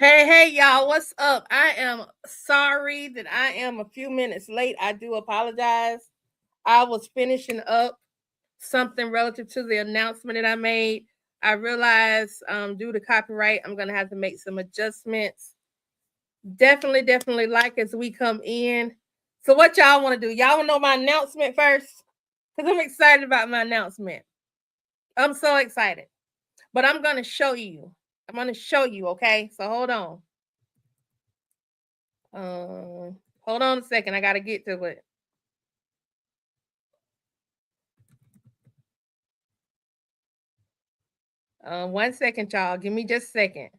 Hey, y'all, what's up? I am sorry that I am a few minutes late. I do apologize. I was finishing up something relative to the announcement that I made. I realized due to copyright, I'm going to have to make some adjustments. Definitely like as we come in. So, what y'all want to do? Y'all want to know my announcement first? Because I'm excited about my announcement. I'm so excited. But I'm going to show you. I'm going to show you, okay? So, hold on. Hold on a second. I gotta get to it. One second, y'all. Give me just a second.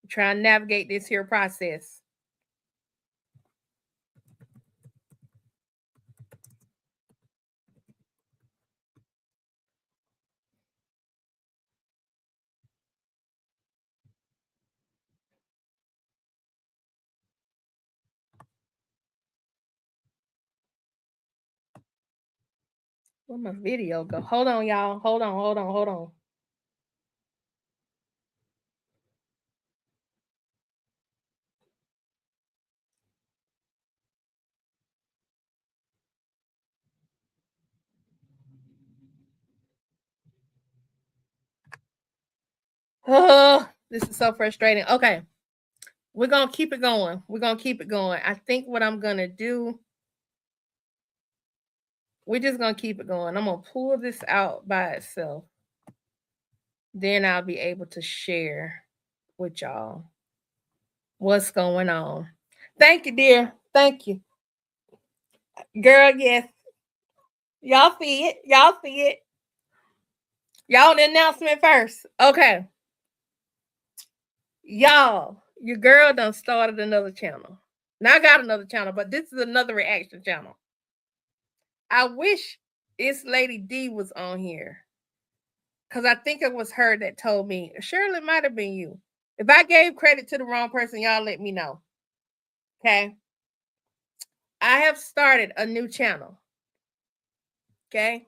Try and navigate this here process. Where my video go? Hold on, y'all. Hold on. Oh, this is so frustrating. Okay. We're gonna keep it going. I think what I'm gonna do, we're just gonna keep it going. I'm gonna pull this out by itself. Then I'll be able to share with y'all what's going on. Thank you, dear. Thank you. Girl, yes. Y'all see it. Y'all the announcement first. Okay. Y'all, your girl done started another channel. Now I got another channel, but this is another reaction channel. I wish this lady D was on here. Because I think it was her that told me. Surely it might have been you. If I gave credit to the wrong person, y'all let me know. Okay. I have started a new channel. Okay.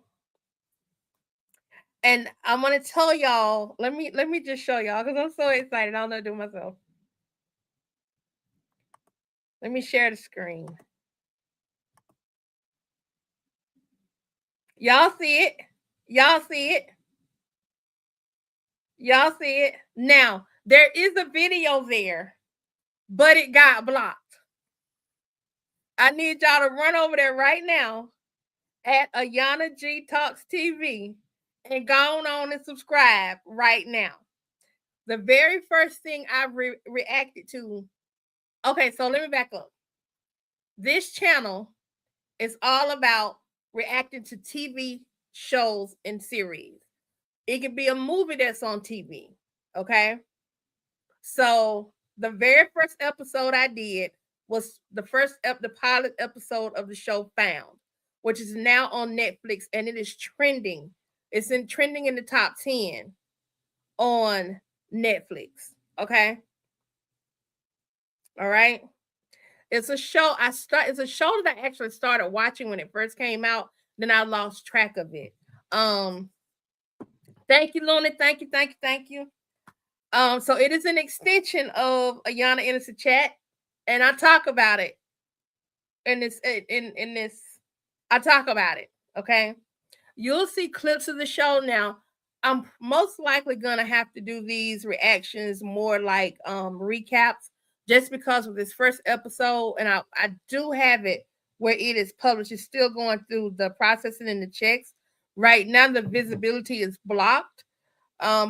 And I'm gonna tell y'all, let me just show y'all because I'm so excited. I don't know what to do myself. Let me share the screen. Y'all see it? Y'all see it? Y'all see it? Now, there is a video there, but it got blocked. I need y'all to run over there right now at Ayana G Talks TV and go on and subscribe right now. The very first thing I reacted to. Okay, so let me back up. This channel is all about reacting to TV shows and series. It could be a movie that's on TV. Okay. So the very first episode I did was the pilot episode of the show Found, which is now on Netflix and it is trending. It's trending in the top 10 on Netflix. Okay. All right. It's a show it's a show that I actually started watching when it first came out. Then I lost track of it. Thank you, Luna. Thank you. So it is an extension of Ayana Innocent Chat, and I talk about it in this. I talk about it. Okay, you'll see clips of the show now. I'm most likely gonna have to do these reactions more like recaps, just because of this first episode, and I do have it where it is published. It's still going through the processing and the checks. Right now, the visibility is blocked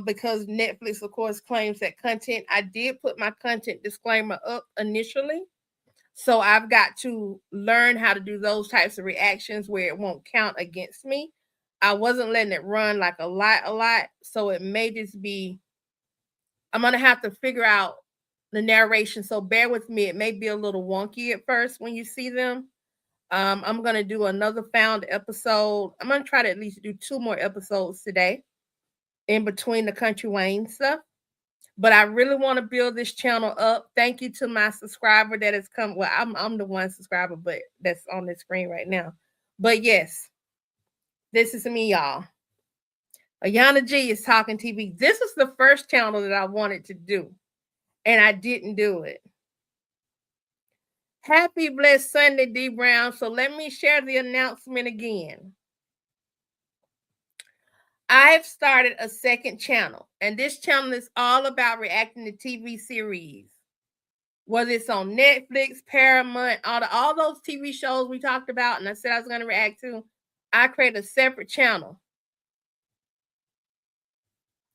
because Netflix, of course, claims that content. I did put my content disclaimer up initially. So I've got to learn how to do those types of reactions where it won't count against me. I wasn't letting it run like a lot. So it may just be, I'm going to have to figure out the narration. So bear with me. It may be a little wonky at first when you see them. I'm going to do another Found episode. I'm going to try to at least do 2 more episodes today in between the Kountry Wayne stuff. But I really want to build this channel up. Thank you to my subscriber that has come. Well, I'm the one subscriber, but that's on the screen right now. But yes, this is me, y'all. Ayana G is Talking TV. This is the first channel that I wanted to do. and I didn't do it. Happy blessed Sunday, D Brown. So let me share the announcement again. I've started a second channel, and this channel is all about reacting to TV series. Whether it's on Netflix, Paramount, all those TV shows we talked about, and I said I was going to react to, I created a separate channel.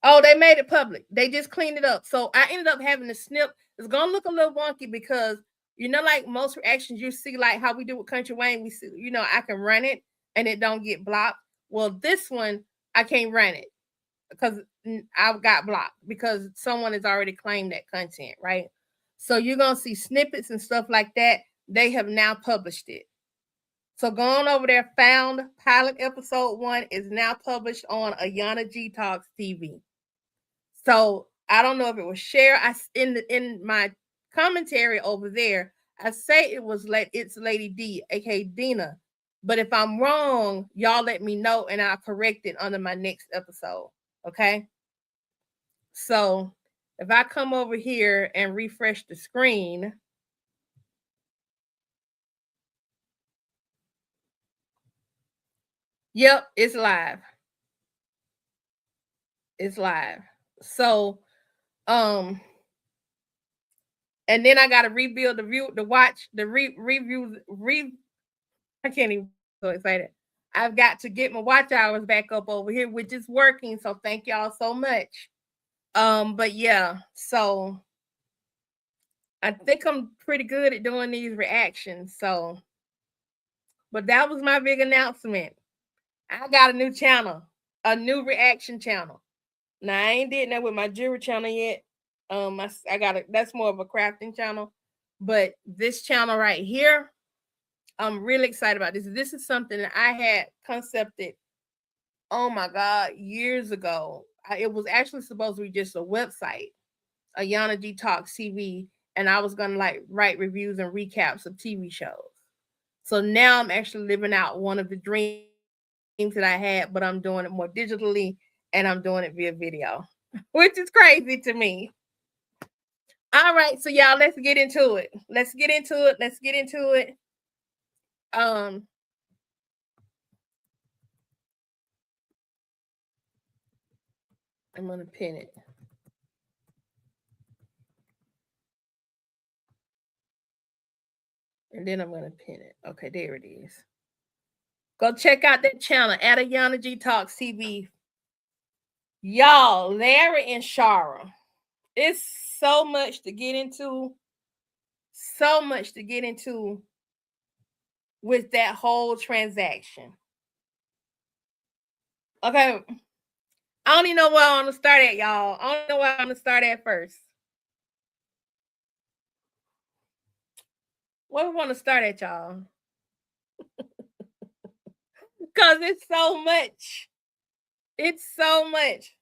Oh, they made it public. They just cleaned it up. So I ended up having to snip. It's going to look a little wonky because, like most reactions you see, like how we do with Kountry Wayne, we see, I can run it and it don't get blocked. Well, this one, I can't run it because I've got blocked because someone has already claimed that content, right? So you're going to see snippets and stuff like that. They have now published it. So go on over there. Found pilot episode 1 is now published on Ayana G Talks TV. So I don't know if it was Sharra. In my commentary over there, I say it's Lady D, aka Dina. But if I'm wrong, y'all let me know and I'll correct it under my next episode. Okay. So if I come over here and refresh the screen, yep, it's live. It's live. So, and then I got to rebuild I can't even so excited. I've got to get my watch hours back up over here, which is working. So thank y'all so much. But yeah, so I think I'm pretty good at doing these reactions. So, but that was my big announcement. I got a new channel, a new reaction channel. Now I ain't did that with my jewelry channel yet. I got that's more of a crafting channel, but this channel right here, I'm really excited about this. This is something that I had concepted. Oh my God, years ago. It was actually supposed to be just a website, Ayana G Talks TV, and I was gonna like write reviews and recaps of TV shows. So now I'm actually living out one of the dreams that I had, but I'm doing it more digitally and I'm doing it via video, which is crazy to me. All right, so y'all, let's get into it. Let's get into it. I'm gonna pin it. And then I'm gonna pin it. Okay, there it is. Go check out that channel at Ayana G Talks TV. Y'all, Larry and Sharra. It's so much to get into. So much to get into with that whole transaction. Okay. I don't even know where I want to start at, y'all. I don't know where I want to start at first. Where we want to start at, y'all? Because it's so much. It's so much.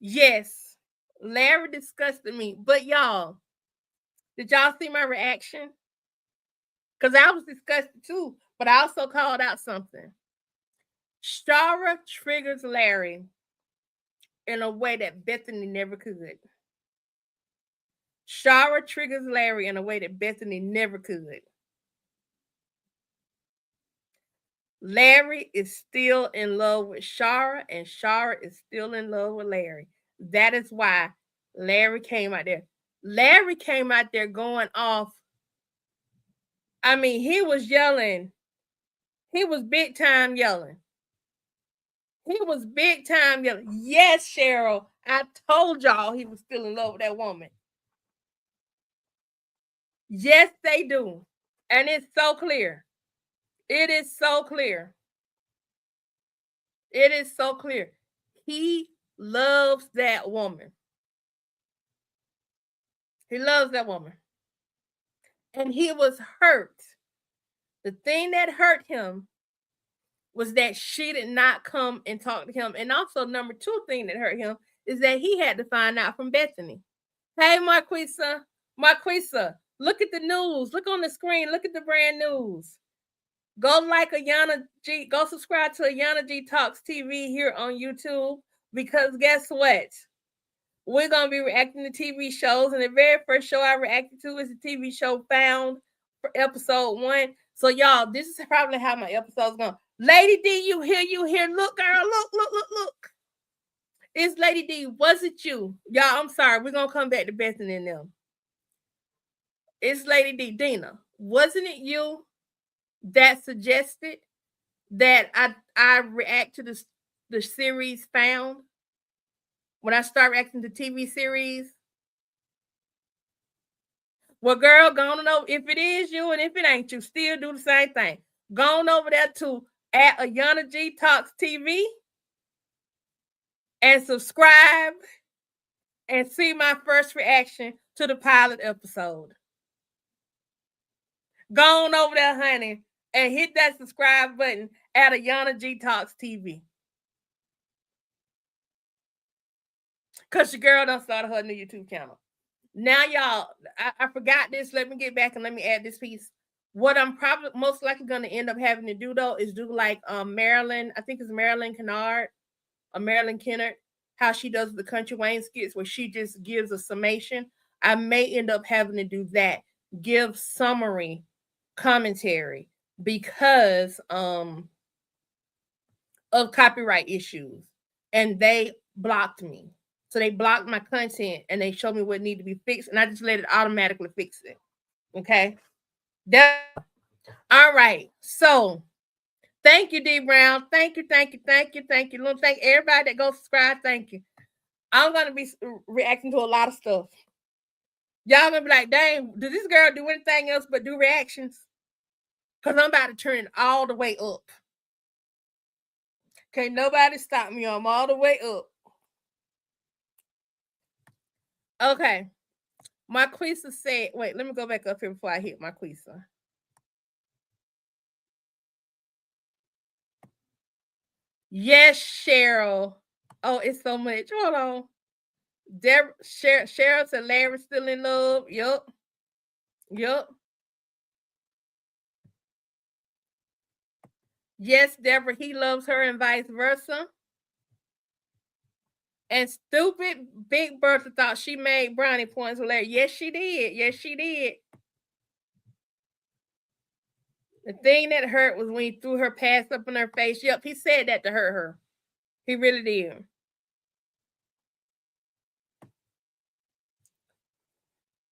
Yes. Larry disgusted me. But y'all, did y'all see my reaction? Because I was disgusted too. But I also called out something. Sharra triggers Larry in a way that Bethany never could. Sharra triggers Larry in a way that Bethany never could. Larry is still in love with Sharra, and Sharra is still in love with Larry. That is why Larry came out there. Larry came out there going off. I mean, he was yelling. He was big time yelling. He was big time yelling. Yes, Cheryl, I told y'all he was still in love with that woman. Yes, they do. And it's so clear. It is so clear. It is so clear. He loves that woman. He loves that woman. And he was hurt. The thing that hurt him was that she did not come and talk to him. And also, number 2 thing that hurt him is that he had to find out from Bethany. Hey, Marquisa, look at the news. Look on the screen. Look at the brand news. Go like Ayana G. Go subscribe to Ayana G Talks TV here on YouTube because guess what? We're gonna be reacting to TV shows, and the very first show I reacted to is the TV show Found for episode 1. So y'all, this is probably how my episode's going. Lady D, you here? Look, girl, look. It's Lady D. Was it you? Y'all, I'm sorry. We're gonna come back to Bethany and them. It's Lady D. Dina, wasn't it you that suggested that I react to the series Found when I start reacting to TV series? Well, girl, go on over. If it is you and if it ain't you, still do the same thing. Go on over there to at Ayana G Talks TV and subscribe and see my first reaction to the pilot episode. Go on over there, honey, and hit that subscribe button at Ayana G Talks TV. Because your girl done started her new YouTube channel. Now, y'all, I forgot this. Let me get back and let me add this piece. What I'm probably most likely going to end up having to do, though, is do like Marilyn, I think it's Marilyn Kennard, or Marilyn Kennard, how she does the Kountry Wayne skits where she just gives a summation. I may end up having to do that, give summary commentary because of copyright issues. And they blocked me. So they blocked my content and they showed me what needed to be fixed, and I just let it automatically fix it. Okay. All right. So thank you, D Brown. Thank you. Little thank everybody that goes subscribe. Thank you. I'm gonna be reacting to a lot of stuff. Y'all gonna be like, dang, did this girl do anything else but do reactions? Because I'm about to turn it all the way up. Okay, nobody stop me. I'm all the way up. Okay. Marquisa said, wait, let me go back up here before I hit Marquisa. Yes, Cheryl. Oh, it's so much. Hold on. Cheryl said Larry's still in love. Yup. Yes, Deborah, he loves her and vice versa. And stupid Big Bertha thought she made brownie points with Larry. Yes, she did. The thing that hurt was when he threw her pants up in her face. Yep, he said that to hurt her. He really did.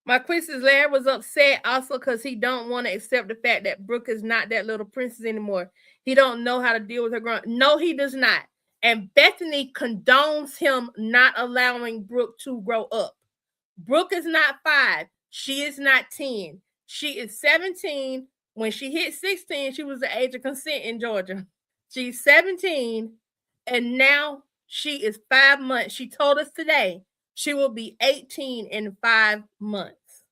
Marquise's Larry was upset also because he don't want to accept the fact that Brooke is not that little princess anymore. He don't know how to deal with her growing. No, he does not. And Bethany condones him not allowing Brooke to grow up. Brooke is not 5. She is not 10. She is 17. When she hit 16, she was the age of consent in Georgia. She's 17, and now she is 5 months. She told us today she will be 18 in 5 months.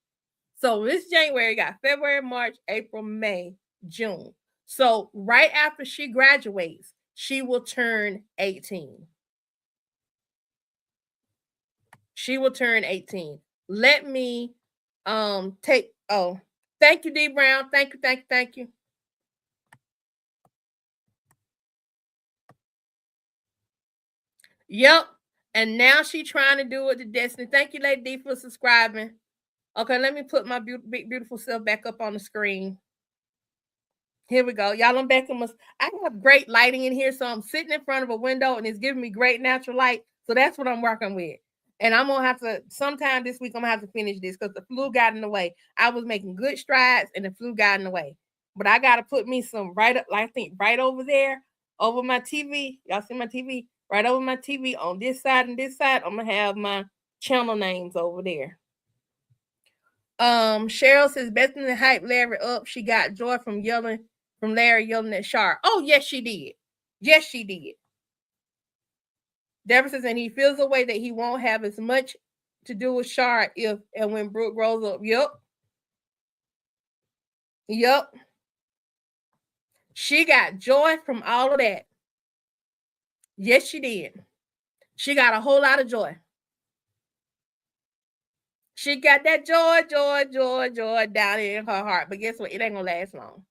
So this January got February, March, April, May, June. So right after she graduates, she will turn 18. She will turn 18. Let me take thank you, D Brown. Thank you. Yep. And now she's trying to do it to Destiny. Thank you, Lady D, for subscribing. Okay, let me put my big beautiful self back up on the screen. Here we go. Y'all, I'm back. I have great lighting in here, so I'm sitting in front of a window and it's giving me great natural light. So that's what I'm working with. And I'm going to have to, sometime this week, I'm going to have to finish this because the flu got in the way. I was making good strides and the flu got in the way. But I got to put me some right up, I think right over there, over my TV. Y'all see my TV? Right over my TV on this side and this side. I'm going to have my channel names over there. Cheryl says Bethany hype Larry up. She got joy from Larry yelling at Sharra. Oh, yes, she did. Deborah says, and he feels a way that he won't have as much to do with Sharra if and when Brooke grows up. Yep. She got joy from all of that. Yes, she did. She got a whole lot of joy. She got that joy down in her heart. But guess what? It ain't gonna last long.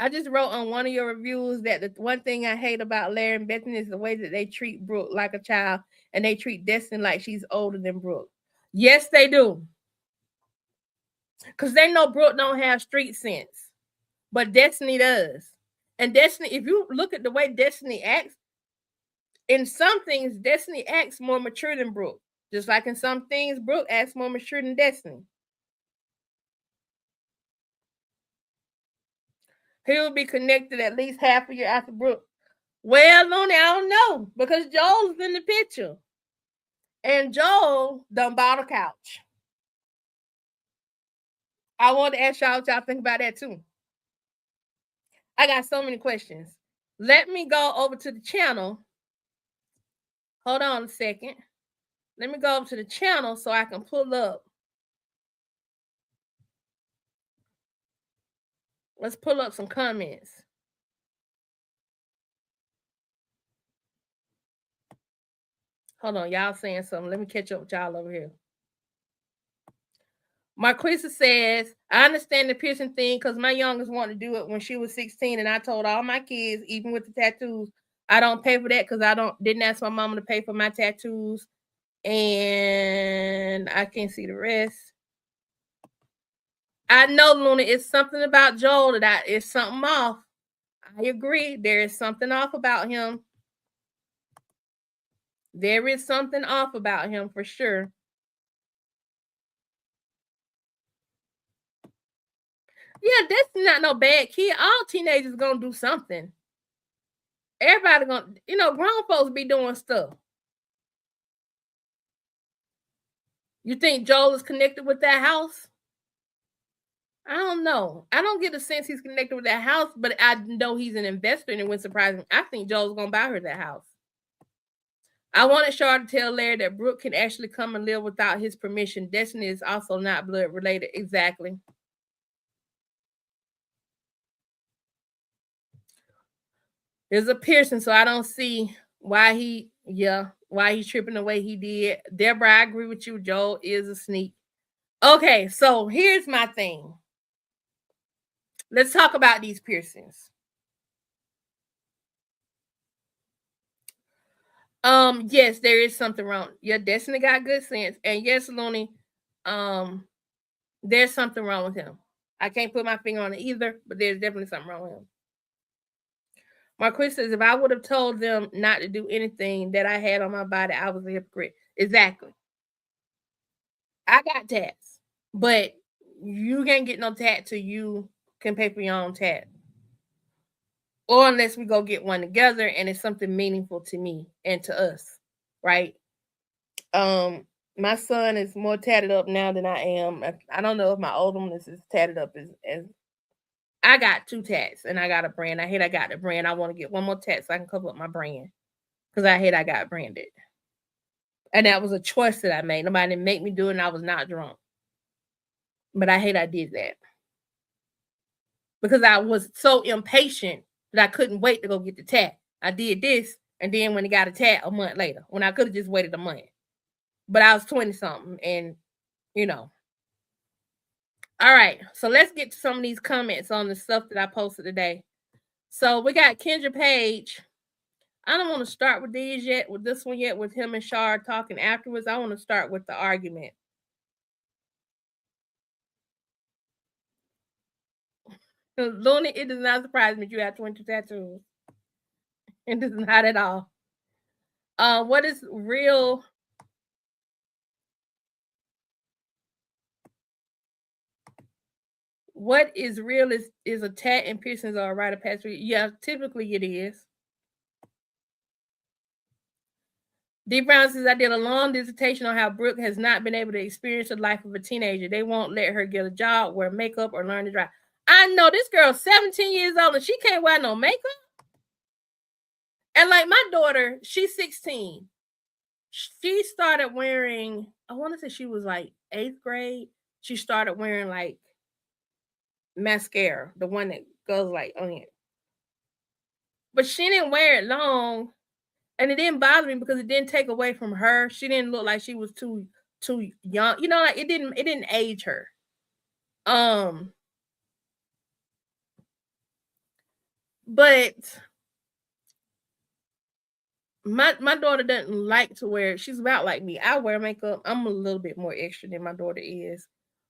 I just wrote on one of your reviews that the one thing I hate about Larry and Bethany is the way that they treat Brooke like a child and they treat Destiny like she's older than Brooke. Yes, they do. Because they know Brooke don't have street sense, but Destiny does. And Destiny, if you look at the way Destiny acts, in some things, Destiny acts more mature than Brooke. Just like in some things, Brooke acts more mature than Destiny. He will be connected at least half a year after Brooke. Well, Looney, I don't know because Joel's in the picture. And Joel done bought a couch. I want to ask y'all what y'all think about that too. I got so many questions. Let me go over to the channel. Hold on a second. Let me go over to the channel so I can pull up. Let's pull up some comments. Hold on, y'all saying something. Let me catch up with y'all over here. Marquisa says, I understand the piercing thing because my youngest wanted to do it when she was 16, and I told all my kids, even with the tattoos, I don't pay for that because didn't ask my mama to pay for my tattoos, and I can't see the rest. I know, Luna, it's something about Joel that is something off. I agree. There is something off about him. There is something off about him for sure. Yeah, that's not no bad kid. All teenagers gonna do something. Everybody gonna, grown folks be doing stuff. You think Joel is connected with that house? I don't know. I don't get the sense he's connected with that house, but I know he's an investor, and it wouldn't surprise me. I think Joel's gonna buy her that house. I wanted Sharra to tell Larry that Brooke can actually come and live without his permission. Destiny is also not blood related. Exactly. There's a piercing, so I don't see why he's tripping the way he did. Deborah, I agree with you. Joel is a sneak. Okay, so here's my thing. Let's talk about these piercings. Yes, there is something wrong. Yeah, Destiny got good sense. And yes, Looney, there's something wrong with him. I can't put my finger on it either, but there's definitely something wrong with him. Marquis says, if I would have told them not to do anything that I had on my body, I was a hypocrite. Exactly. I got tats, but you can't get no tat till you can pay for your own tat. Or unless we go get one together and it's something meaningful to me and to us, right? My son is more tatted up now than I am. I don't know if my older one is as tatted up as I got 2 tats and I got a brand. I hate I got the brand. I want to get one more tat so I can cover up my brand because I hate I got branded. And that was a choice that I made. Nobody didn't make me do it, and I was not drunk. But I hate I did that because I was so impatient that I couldn't wait to go get the tat. I did this, and then when I got a tat a month later, when I could have just waited a month. But I was 20 something, and you know. All right, so let's get to some of these comments on the stuff that I posted today. So we got Kendra Page. I don't want to start with these yet, with this one yet, with him and Sharra talking afterwards. I want to start with the argument. Looney, it does not surprise me you have 22 tattoos. It does not at all. What is real? What is real is a tat and piercings are a rite of passage. Yeah, typically it is. D. Brown says, I did a long dissertation on how Brooke has not been able to experience the life of a teenager. They won't let her get a job, wear makeup, or learn to drive. I know this girl's 17 years old and she can't wear no makeup. And like my daughter, she's 16. She started wearing, I want to say she was like 8th grade. She started wearing like mascara, the one that goes like on it. But she didn't wear it long. And it didn't bother me because it didn't take away from her. She didn't look like she was too young. Like it didn't age her. But my daughter doesn't like to wear. She's about like me. I wear makeup. I'm a little bit more extra than my daughter is,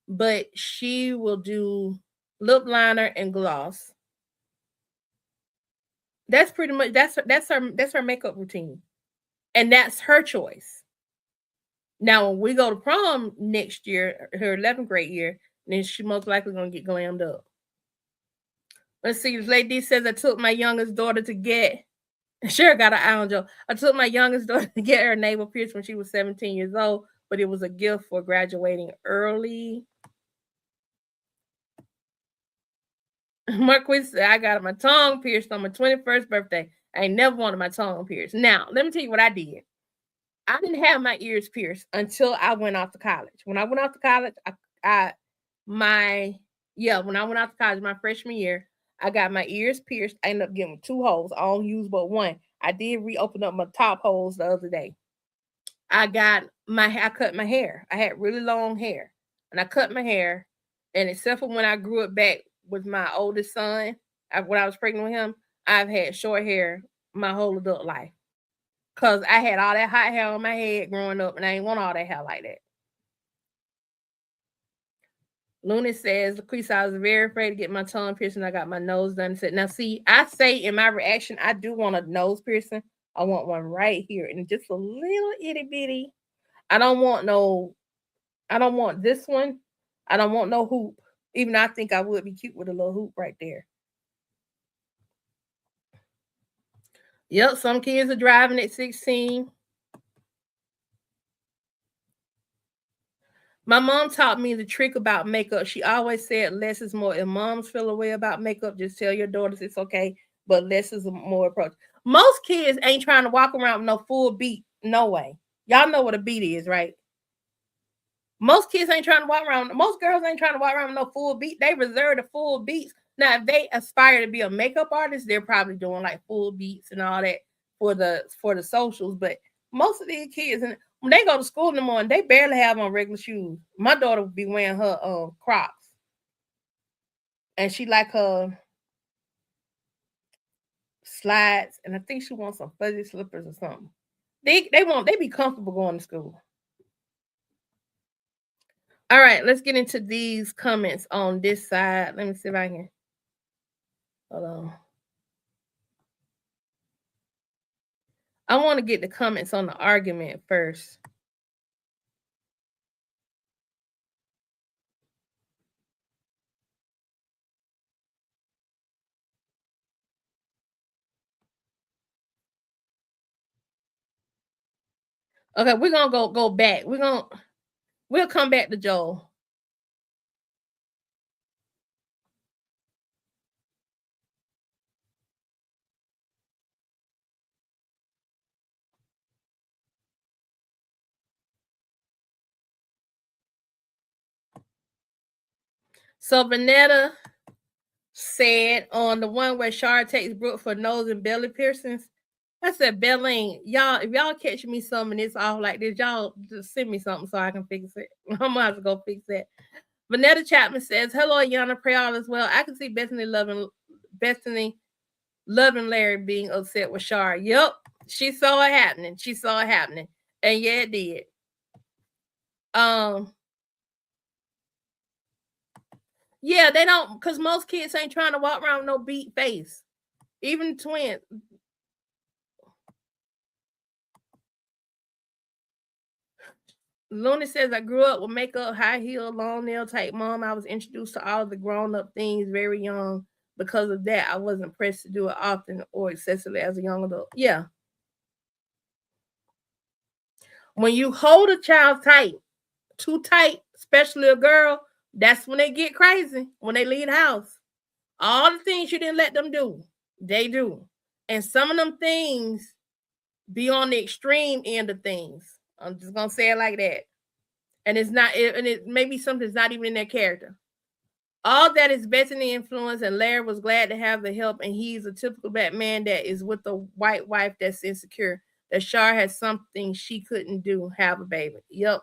but she will do lip liner and gloss. That's pretty much that's her makeup routine, and that's her choice. Now, when we go to prom next year, her 11th grade year, then she most likely gonna get glammed up. Let's see. This lady says I took my youngest daughter to get. Sure, got an eye on Joe. I took my youngest daughter to get her navel pierced when she was 17 years old, but it was a gift for graduating early. Marquis said I got my tongue pierced on my 21st birthday. I ain't never wanted my tongue pierced. Now, let me tell you what I did. I didn't have my ears pierced until I went off to college. When I went off to college, I my yeah, when I went off to college my freshman year, I got my ears pierced. I ended up getting two holes. I don't use but one. I did reopen up my top holes the other day. I cut my hair. I had really long hair. And I cut my hair. And except for when I grew it back with my oldest son, when I was pregnant with him, I've had short hair my whole adult life. Cause I had all that hot hair on my head growing up, and I ain't want all that hair like that. Luna says, Lucretia, I was very afraid to get my tongue piercing. I got my nose done. Said, now see, I say in my reaction, I do want a nose piercing. I want one right here, and just a little itty bitty. I don't want this one. I don't want no hoop. Even though I think I would be cute with a little hoop right there. Yep, some kids are driving at 16. My mom taught me the trick about makeup. She always said less is more. If moms feel a way about makeup, just tell your daughters it's okay, but less is a more approach. Most kids ain't trying to walk around with no full beat. No way. Y'all know what a beat is, right? Most kids ain't trying to walk around. Most girls ain't trying to walk around with no full beat. They reserve the full beats. Now, if they aspire to be a makeup artist, they're probably doing like full beats and all that for the socials. But most of these kids, and when they go to school in the morning, they barely have on regular shoes. My daughter would be wearing her Crocs, and she like her slides, and I think she wants some fuzzy slippers or something. They be comfortable going to school. All right, let's get into these comments on this side. Let me see if I can. Hold on. I want to get the comments on the argument first. Okay, we're gonna go back. We'll come back to Joel. So Vanetta said on the one where Sharra takes Brooke for nose and belly piercings. I said, Belline, y'all, if y'all catch me something it's off like this, y'all just send me something so I can fix it. I'm gonna have to go fix that. Vanetta Chapman says, hello, Ayana, pray all is well. I can see Bethany loving Larry being upset with Sharra. Yep, she saw it happening. And yeah, it did. Yeah, they don't, because most kids ain't trying to walk around with no beat face. Even twins. Looney says, I grew up with makeup, high heel, long nail type mom. I was introduced to all the grown up things very young. Because of that, I wasn't pressed to do it often or excessively as a young adult. Yeah. When you hold a child tight, too tight, especially a girl, that's when they get crazy, when they leave the house. All the things you didn't let them do, they do. And some of them things be on the extreme end of things. I'm just gonna say it like that. And it may be something that's not even in their character. All that is Bethany influence, and Larry was glad to have the help, and he's a typical black man that is with a white wife that's insecure. That Sharra has something she couldn't do, have a baby. Yep.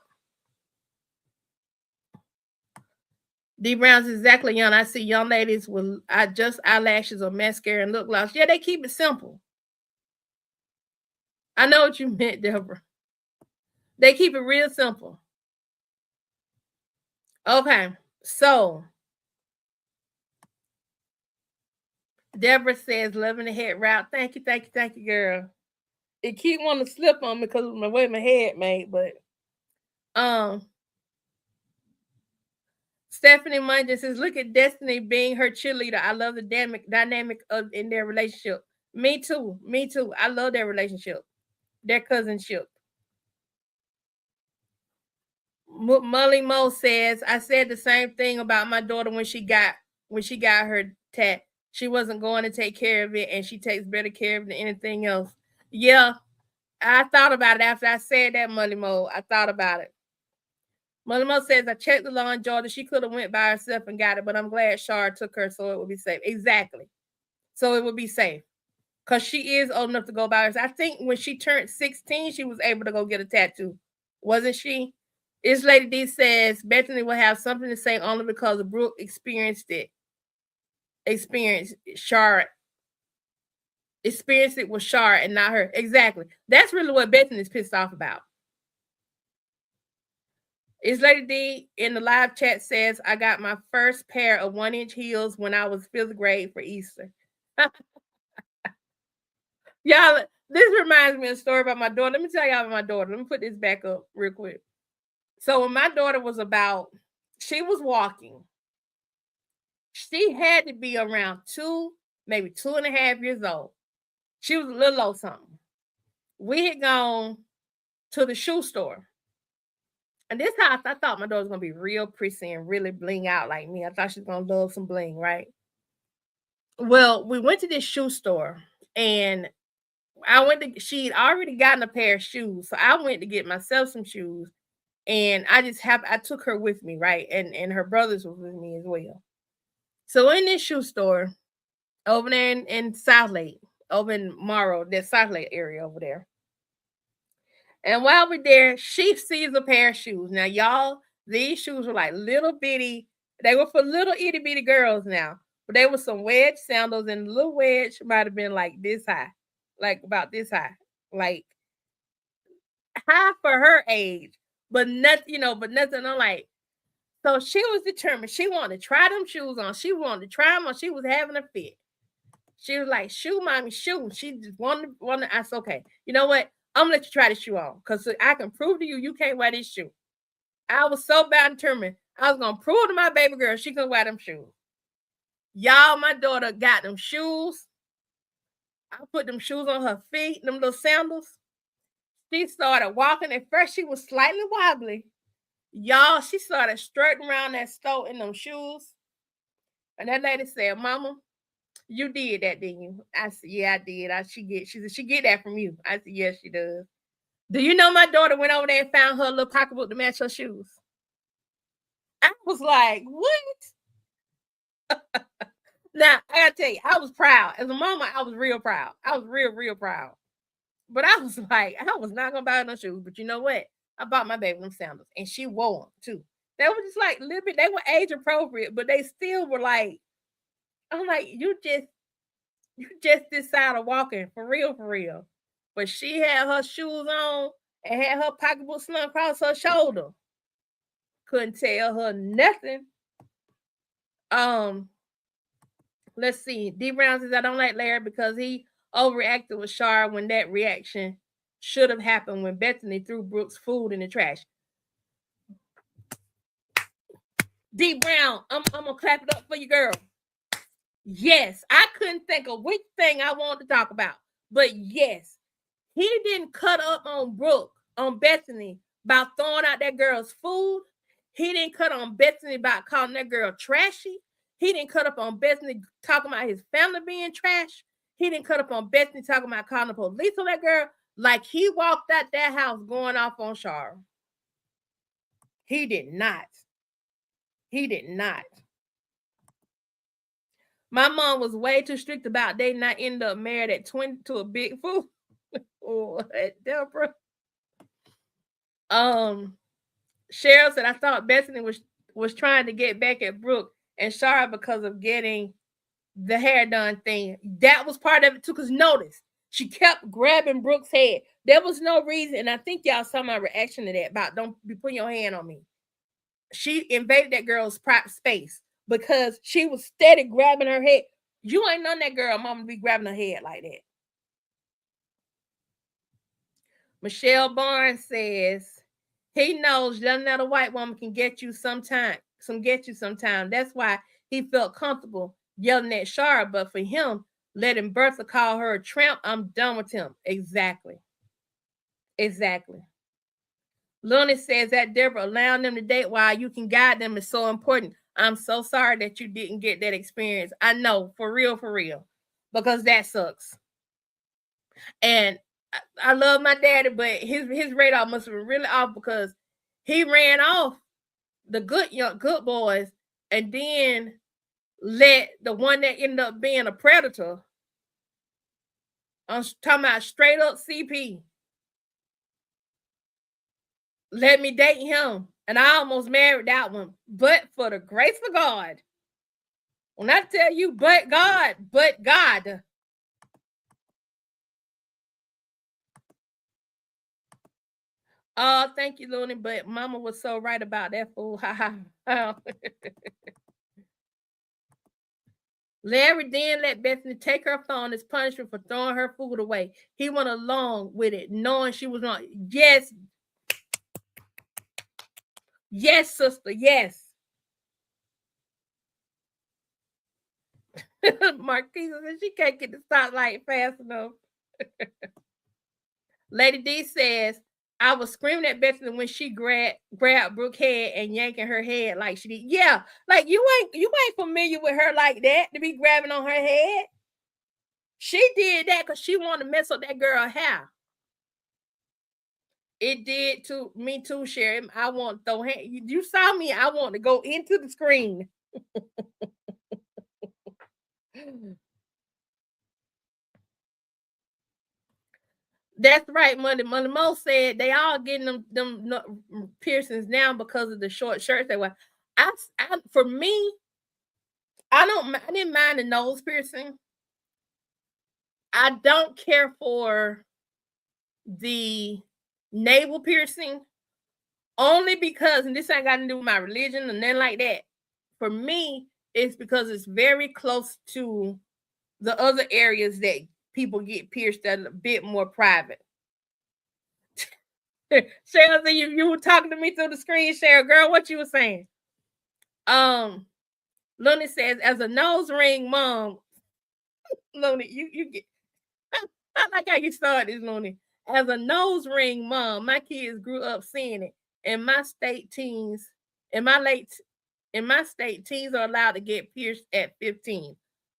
D Brown's exactly young. I see young ladies with just eyelashes or mascara and lip gloss. Yeah, they keep it simple. I know what you meant, Deborah. They keep it real simple. Okay, so Deborah says, loving the head route. Thank you, girl. It keep wanting to slip on me because of the way my head made, but um Stephanie Munson says, look at Destiny being her cheerleader. I love the dynamic of in their relationship. Me too. Me too. I love their relationship. Their cousinship. Mully Mo says, I said the same thing about my daughter when she got her tat. She wasn't going to take care of it, and she takes better care of it than anything else. Yeah, I thought about it after I said that, Mully Mo. I thought about it. Mully Mo says, I checked the law in Georgia. She could have went by herself and got it, but I'm glad Sharra took her so it would be safe. Exactly. So it would be safe. Because she is old enough to go by herself. I think when she turned 16, she was able to go get a tattoo. Wasn't she? This lady D says Bethany will have something to say only because Brooke experienced it. Experienced Sharra. Experienced it with Sharra and not her. Exactly. That's really what Bethany's pissed off about. This lady D in the live chat says, I got my first pair of 1-inch heels when I was 5th grade for Easter. Y'all, this reminds me of a story about my daughter. Let me tell y'all about my daughter. Let me put this back up real quick. So when my daughter was she was walking. She had to be around 2, maybe 2.5 years old. She was a little old something. We had gone to the shoe store. And this house, I thought my daughter was going to be real prissy and really bling out like me. I thought she was going to love some bling, right? Well, we went to this shoe store and she'd already gotten a pair of shoes. So I went to get myself some shoes. And I took her with me, right? And her brothers was with me as well. So in this shoe store over there in South Lake, over in Morrow, that South Lake area over there. And while we're there, she sees a pair of shoes. Now, y'all, these shoes were like little bitty. They were for little itty bitty girls now. But they were some wedge sandals, and the little wedge might have been like this high. Like about this high. Like high for her age. But nothing, but nothing. I'm like, so she was determined. She wanted to try them shoes on. She wanted to try them on. She was having a fit. She was like, shoe, mommy, shoe. She just wanted. I said, okay, you know what? I'm gonna let you try the shoe on because I can prove to you can't wear this shoe. I was so bad determined. I was gonna prove to my baby girl she can wear them shoes. Y'all, my daughter got them shoes. I put them shoes on her feet, them little sandals. She started walking. At first, she was slightly wobbly. Y'all, she started strutting around that store in them shoes. And that lady said, Mama, you did that, didn't you? I said, yeah, I did. She said, she get that from you. I said, yes, she does. Do you know my daughter went over there and found her little pocketbook to match her shoes? I was like, what? Now, I gotta tell you, I was proud. As a mama, I was real proud. I was real proud. But I was like, I was not gonna buy no shoes. But you know what? I bought my baby them sandals, and she wore them too. They were just like a little bit. They were age appropriate, but they still were like. I'm like, you just this side of walking for real, for real. But she had her shoes on and had her pocketbook slung across her shoulder. Couldn't tell her nothing. Um, let's see. D Brown says I don't like Larry because he overreacted with Sharra when that reaction should have happened when Bethany threw Brooke's food in the trash. D Brown, I'm gonna clap it up for you, girl. Yes, I couldn't think of which thing I wanted to talk about, but yes, he didn't cut up on Bethany about throwing out that girl's food. He didn't cut on Bethany about calling that girl trashy. He didn't cut up on Bethany talking about his family being trash. He didn't cut up on Bethany talking about calling the police on that girl. Like he walked out that house going off on Sharra. He did not. He did not. My mom was way too strict about dating. I ended up married at 20 to a big fool. What, Deborah? Cheryl said, I thought Bethany was was trying to get back at Brooke and Sharra because of getting the hair done thing. That was part of it too. Because notice, she kept grabbing Brooke's head. There was no reason, and I think y'all saw my reaction to that about don't be putting your hand on me. She invaded that girl's private space because she was steady grabbing her head. You ain't none that girl, mama, be grabbing her head like that. Michelle Barnes says he knows none that a white woman can get you sometime. That's why he felt comfortable yelling at Sharra. But for him, letting Bertha call her a tramp, I'm done with him. Exactly. Looney says that Deborah allowing them to date while you can guide them is so important. I'm so sorry that you didn't get that experience. I know, for real, because that sucks. And I love my daddy, but his radar must have been really off because he ran off the good boys and then let the one that ended up being a predator. I'm talking about straight up CP. Let me date him. And I almost married that one. But for the grace of God. When I tell you, but God. Oh, thank you, Looney. But Mama was so right about that fool. Larry then let Bethany take her phone as punishment for throwing her food away. He went along with it, knowing she was wrong. Yes. Yes, sister. Yes. Marquise said she can't get the spotlight fast enough. Lady D says, I was screaming at Bethany when she grabbed Brooke's head and yanking her head like she did. Yeah, like you ain't familiar with her like that to be grabbing on her head. She did that because she wanted to mess up that girl's hair. It did to me too, Sherry. I want to throw hand. You saw me. I want to go into the screen. That's right, Monday. Mo said they all getting them piercings now because of the short shirts they wear. For me, I didn't mind the nose piercing. I don't care for the navel piercing only because, and this ain't got to do with my religion or nothing like that. For me, it's because it's very close to the other areas that people get pierced that are a bit more private. Cheryl, so you were talking to me through the screen, Cheryl. Girl, what you were saying? Looney says, as a nose ring mom, Looney, you get. I like how you started this, Looney. As a nose ring mom, my kids grew up seeing it. In my state, teens are allowed to get pierced at 15.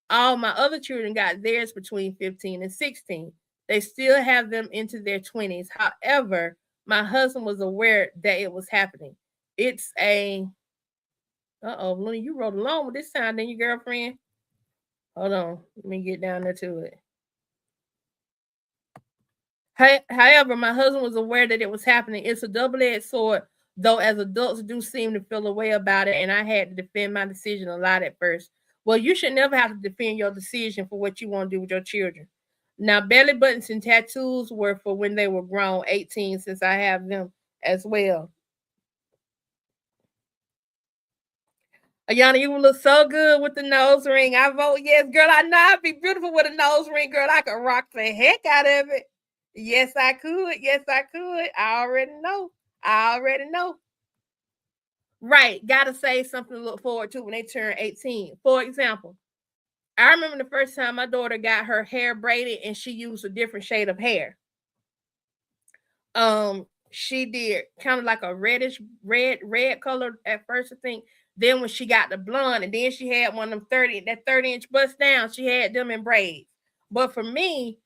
All my other children got theirs between 15 and 16. They still have them into their 20s. However, my husband was aware that it was happening. It's a Looney, you wrote along with this time, then your girlfriend. Hold on, let me get down there to it. However, my husband was aware that it was happening. It's a double-edged sword, though, as adults do seem to feel a way about it, and I had to defend my decision a lot at first. Well, you should never have to defend your decision for what you want to do with your children. Now, belly buttons and tattoos were for when they were grown, 18, since I have them as well. Ayana, you would look so good with the nose ring. I vote yes, girl. I know I'd be beautiful with a nose ring, girl. I could rock the heck out of it. Yes, I could. I already know. Right. Gotta say something to look forward to when they turn 18. For example, I remember the first time my daughter got her hair braided and she used a different shade of hair. She did kind of like a red color at first, I think. Then when she got the blonde, and then she had one of them 30-inch bust down, she had them in braids. But for me,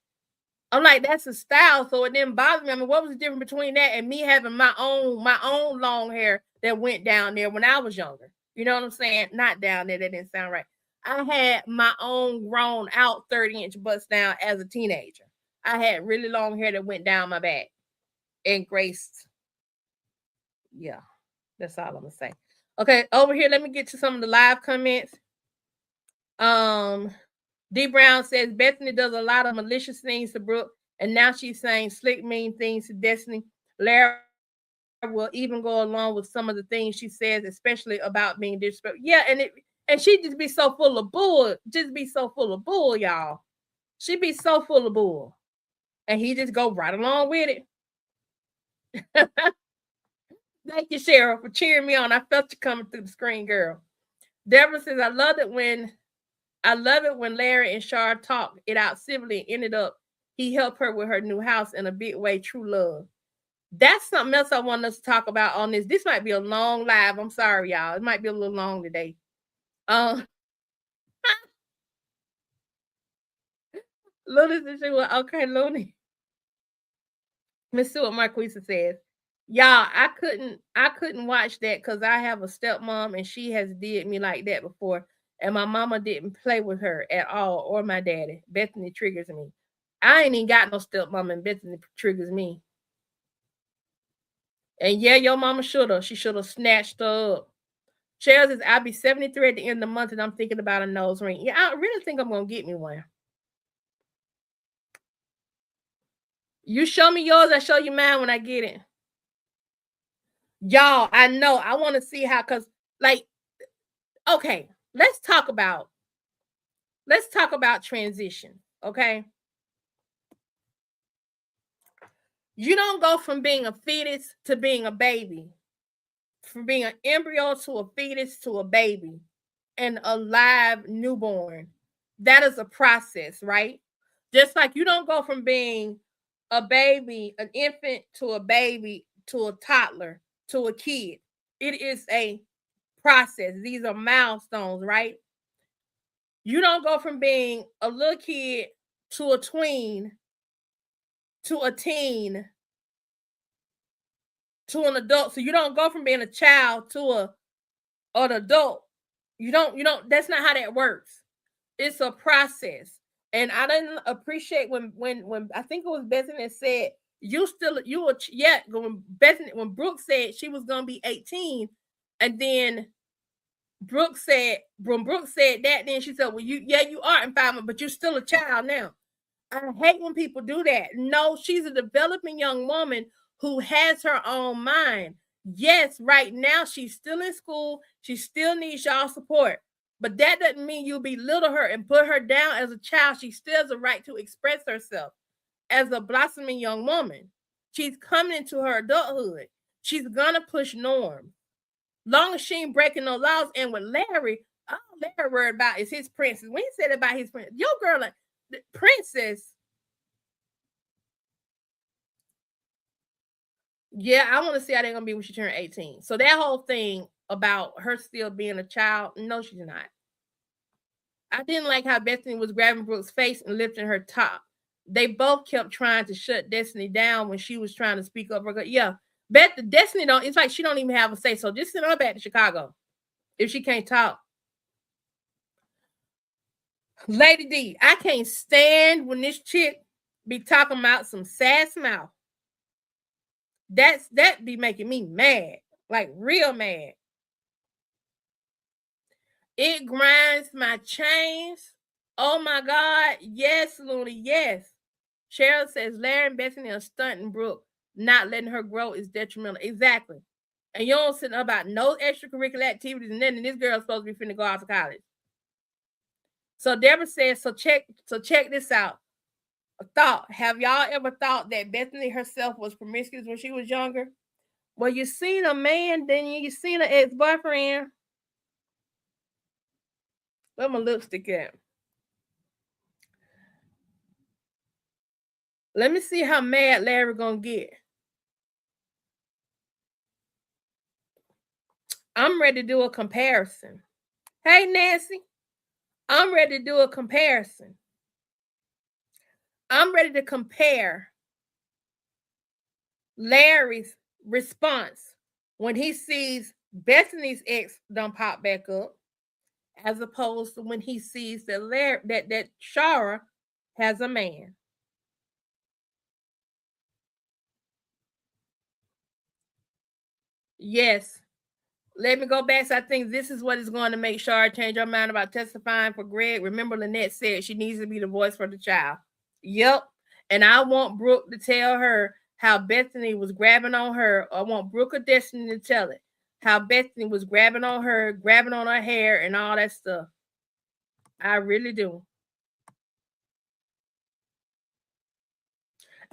I'm like, that's a style, so it didn't bother me. I mean, what was the difference between that and me having my own long hair that went down there when I was younger? You know what I'm saying? Not down there, that didn't sound right. I had my own grown out 30-inch bust down as a teenager. I had really long hair that went down my back and graced. Yeah, that's all I'm gonna say. Okay, over here, let me get to some of the live comments. Um, D Brown says Bethany does a lot of malicious things to Brooke, and now she's saying slick, mean things to Destiny. Larry will even go along with some of the things she says, especially about being disrespectful. Yeah, and she just be so full of bull, just be so full of bull, y'all. She be so full of bull, and he just go right along with it. Thank you, Sharra, for cheering me on. I felt you coming through the screen, girl. Deborah says, I love it when Larry and Sharra talk it out civilly and ended up he helped her with her new house in a big way, true love. That's something else I want us to talk about on this. This might be a long live. I'm sorry, y'all. It might be a little long today. Um, Looney says, okay, Looney. Let's see what Marquisa says. Y'all, I couldn't watch that because I have a stepmom and she has did me like that before. And my mama didn't play with her at all, or my daddy. Bethany triggers me. I ain't even got no stepmom, and Bethany triggers me. And yeah, your mama should have. She should have snatched her up. Cheryl says, I'll be 73 at the end of the month and I'm thinking about a nose ring. Yeah, I really think I'm going to get me one. You show me yours, I show you mine when I get it. Y'all, I know. I want to see how, because, like, okay, let's talk about transition, okay? You don't go from being a fetus to being a baby, from being an embryo to a fetus to a baby and a live newborn. That is a process, right? Just like you don't go from being a baby, an infant to a baby to a toddler to a kid. It is a process. These are milestones, right? You don't go from being a little kid to a tween to a teen to an adult. So you don't go from being a child to an adult. You don't that's not how that works. It's a process. And I didn't appreciate when I think it was Bethany that said you were yeah when Brooke said she was gonna be 18, and then Brooke said that, then she said, well, you are in 5 months, but you're still a child now. I hate when people do that. No, she's a developing young woman who has her own mind. Yes, right now she's still in school. She still needs y'all support. But that doesn't mean you belittle her and put her down as a child. She still has a right to express herself as a blossoming young woman. She's coming into her adulthood. She's gonna push norms. Long as she ain't breaking no laws. And with Larry, all Larry worried about is his princess. When he said about his princess, your girl, like, the princess. Yeah, I want to see how they're gonna be when she turns 18. So that whole thing about her still being a child, no, she's not. I didn't like how Bethany was grabbing Brooke's face and lifting her top. They both kept trying to shut Destiny down when she was trying to speak up. Yeah, Destiny don't. It's like she don't even have a say. So just send her back to Chicago if she can't talk. Lady D, I can't stand when this chick be talking about some sass mouth. That be making me mad, like real mad. It grinds my chains. Oh my God. Yes, Looney. Yes. Cheryl says Larry and Bethany are stunting Brooke. Not letting her grow is detrimental. Exactly. And you don't sit about no extracurricular activities and then this girl's supposed to be finna go off to college. So Deborah says, so check this out. A thought. Have y'all ever thought that Bethany herself was promiscuous when she was younger? Well, you seen a man, then you seen an ex-boyfriend. Where my lipstick at? Let me see how mad Larry gonna get. I'm ready to do a comparison. Hey, Nancy, I'm ready to do a comparison. I'm ready to compare Larry's response when he sees Bethany's ex done pop back up, as opposed to when he sees that Sharra has a man. Yes, Let me go back. So I think this is what is going to make Sharra change her mind about testifying for Greg. Remember, Lynette said she needs to be the voice for the child. Yep. And I want Brooke to tell her how Bethany was grabbing on her. I want Brooke or Destiny to tell it. How Bethany was grabbing on her, grabbing on her hair, and all that stuff. I really do.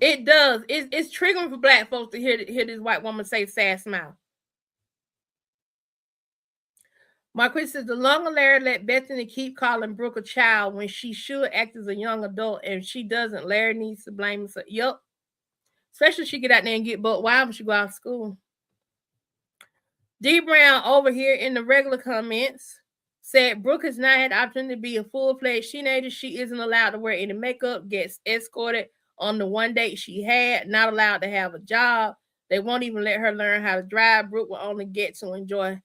It does. It's triggering for black folks to hear this white woman say sad smile. Marquis says the longer Larry let Bethany keep calling Brooke a child when she should act as a young adult, and she doesn't, Larry needs to blame herself. Yep. Especially if she get out there and get butt wild when she go out of school. D Brown over here in the regular comments said Brooke has not had the opportunity to be a full-fledged teenager. She isn't allowed to wear any makeup, gets escorted on the one date she had, not allowed to have a job. They won't even let her learn how to drive. Brooke will only get to enjoy.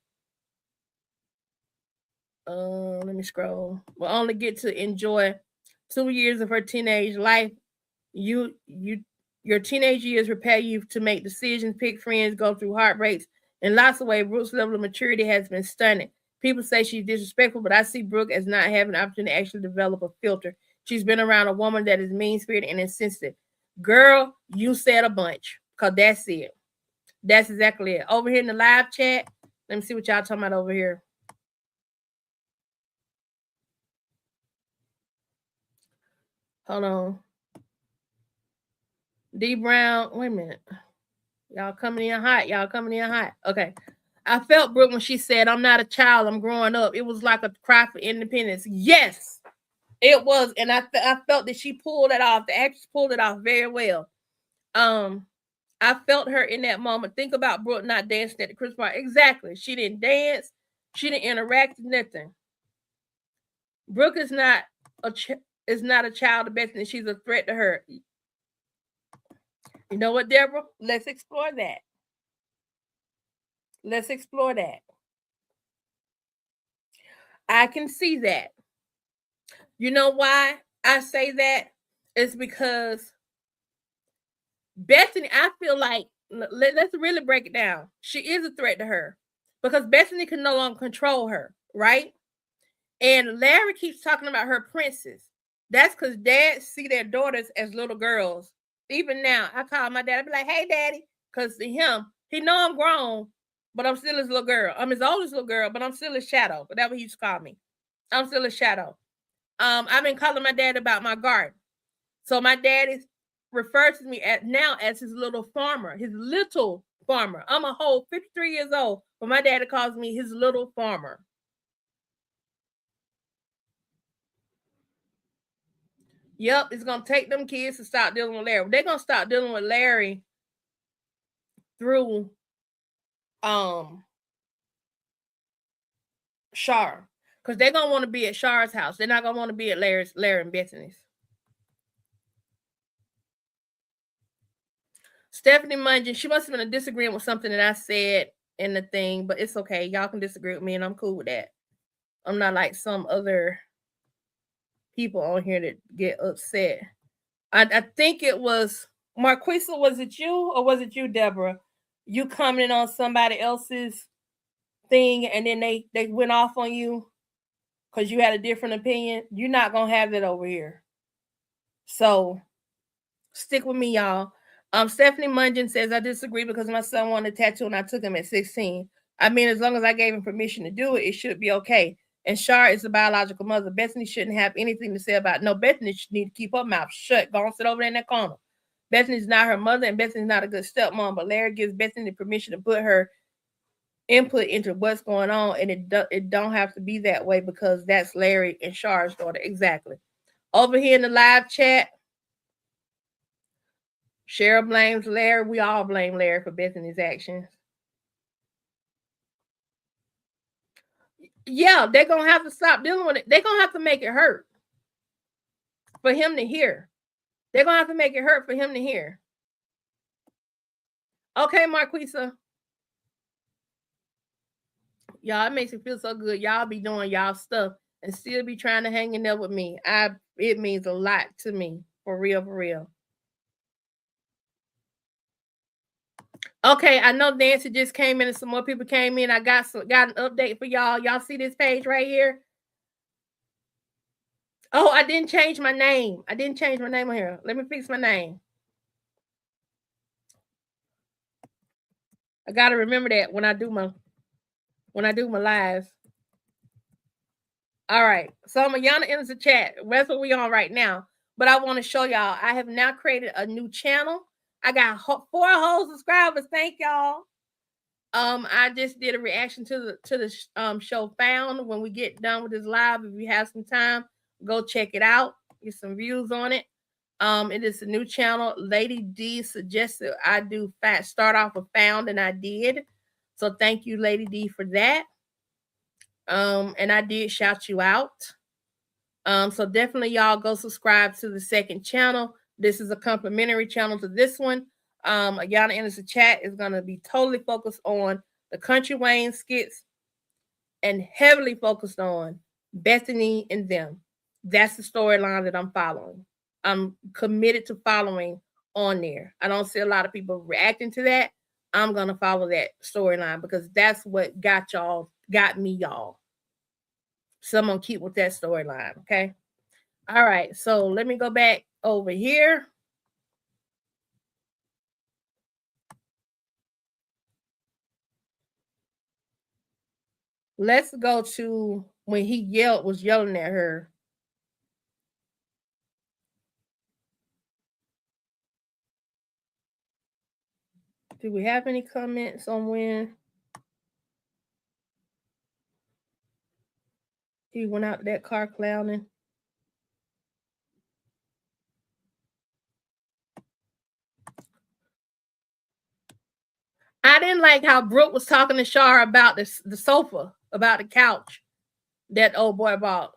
Let me scroll. Will only get to enjoy 2 years of her teenage life. Your teenage years prepare you to make decisions, pick friends, go through heartbreaks. In lots of ways, Brooke's level of maturity has been stunning. People say she's disrespectful, but I see Brooke as not having the opportunity to actually develop a filter. She's been around a woman that is mean-spirited and insensitive. Girl, you said a bunch, because that's it. That's exactly it. Over here in the live chat, let me see what y'all talking about over here. Hold on. D Brown, wait a minute. Y'all coming in hot. Y'all coming in hot. Okay. I felt Brooke when she said, I'm not a child, I'm growing up. It was like a cry for independence. Yes, it was. And I felt that she pulled it off. The actress pulled it off very well. I felt her in that moment. Think about Brooke not dancing at the Christmas party. Exactly. She didn't dance. She didn't interact with nothing. Brooke is not a child of Bethany. She's a threat to her. You know what, Deborah? Let's explore that. Let's explore that. I can see that. You know why I say that? It's because Bethany, I feel like, let's really break it down. She is a threat to her because Bethany can no longer control her, right? And Larry keeps talking about her princess. That's because dads see their daughters as little girls. Even now, I call my dad, I be like, hey, daddy, because to him, he know I'm grown, but I'm still his little girl. I'm his oldest little girl, but I'm still his shadow. But that's what he used to call me. I'm still a shadow. I've been calling my dad about my garden. So my dad is refers to me now as his little farmer, his little farmer. I'm a whole 53 years old, but my daddy calls me his little farmer. Yep, it's gonna take them kids to stop dealing with Larry. They're gonna stop dealing with Larry through Sharra. Because they're gonna want to be at Sharra's house. They're not gonna want to be at Larry and Bethany's. Stephanie Mungin, she must have been a disagreeing with something that I said in the thing, but it's okay. Y'all can disagree with me, and I'm cool with that. I'm not like some other people on here that get upset. I think it was Marquisa. Was it you or was it you, Deborah? You commenting on somebody else's thing, and then they went off on you because you had a different opinion. You're not gonna have that over here. So stick with me, y'all. Stephanie Mungin says, I disagree because my son wanted a tattoo and I took him at 16. I mean, as long as I gave him permission to do it, it should be okay. And Sharra is the biological mother. Bethany shouldn't have anything to say about it. No, Bethany should need to keep her mouth shut. Go and sit over there in that corner. Bethany's not her mother, and Bethany's not a good stepmom, but Larry gives Bethany permission to put her input into what's going on, and it don't have to be that way because that's Larry and Sharra's daughter. Exactly. Over here in the live chat, Cheryl blames Larry. We all blame Larry for Bethany's actions. Yeah, they're gonna have to stop dealing with it. They're gonna have to make it hurt for him to hear. They're gonna have to make it hurt for him to hear. Okay, Marquisa. Y'all, it makes me feel so good. Y'all be doing y'all stuff and still be trying to hang in there with me. It means a lot to me. For real, for real. Okay, I know Nancy just came in and some more people came in. I got an update for y'all. Y'all see this page right here? Oh, I didn't change my name. I didn't change my name on here. Let me fix my name. I gotta remember that when I do my lives. All right. So I'm Ayana enters the chat. That's what we on right now. But I want to show y'all. I have now created a new channel. I got 4 whole subscribers. Thank y'all. I just did a reaction to the show Found. When we get done with this live, if you have some time, go check it out. Get some views on it. It is a new channel. Lady D suggested I do start off with Found, and I did. So thank you, Lady D, for that. And I did shout you out. So definitely y'all go subscribe to the second channel. This is a complimentary channel to this one. Ayana enters the chat is gonna be totally focused on the Kountry Wayne skits and heavily focused on Bethany and them. That's the storyline that I'm following. I'm committed to following on there. I don't see a lot of people reacting to that. I'm gonna follow that storyline because that's what got me y'all. So I'm gonna keep with that storyline, okay? All right, so let me go back over here. Let's go to when he was yelling at her. Do we have any comments on when he went out that car clowning? I didn't like how Brooke was talking to Sharra about the sofa, about the couch that old boy bought.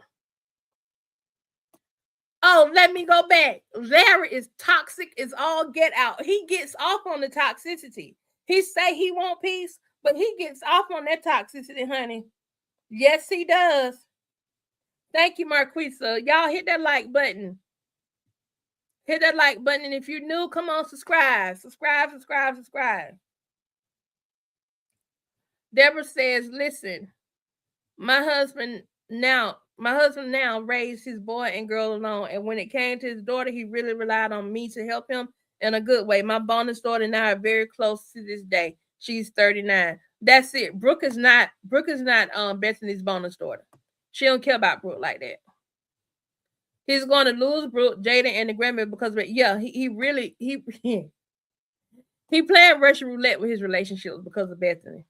Oh, let me go back. Larry is toxic as all get out. He gets off on the toxicity. He say he want peace, but he gets off on that toxicity, honey. Yes, he does. Thank you, Marquisa. Y'all hit that like button. Hit that like button. And if you're new, come on, subscribe. Subscribe. Deborah says, listen, my husband now raised his boy and girl alone. And when it came to his daughter, he really relied on me to help him in a good way. My bonus daughter and I are very close to this day. She's 39. That's it. Brooke is not Bethany's bonus daughter. She don't care about Brooke like that. He's going to lose Brooke, Jada, and the grandma because he really he playing Russian roulette with his relationships because of Bethany.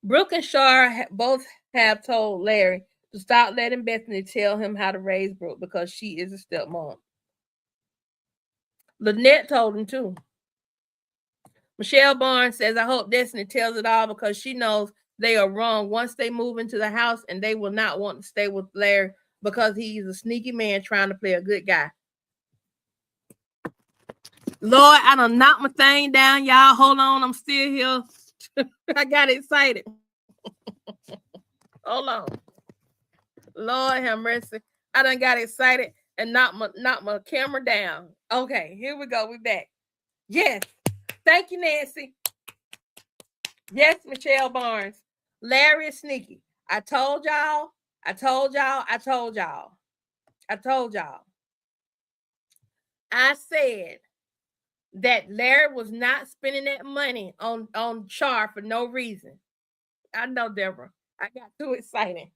Brooke and Sharra both have told Larry to stop letting Bethany tell him how to raise Brooke because she is a stepmom. Lynette told him too. Michelle Barnes says, I hope Destiny tells it all because she knows they are wrong once they move into the house and they will not want to stay with Larry because he's a sneaky man trying to play a good guy. Lord, I done knocked my thing down. Y'all, hold on. I'm still here. I got excited. Hold on. Lord have mercy. I done got excited and knocked my camera down. Okay, here we go. We're back. Yes. Thank you, Nancy. Yes, Michelle Barnes. Larry is sneaky. I told y'all. I said that Larry was not spending that money on Char for no reason. I know, Deborah. I got too excited.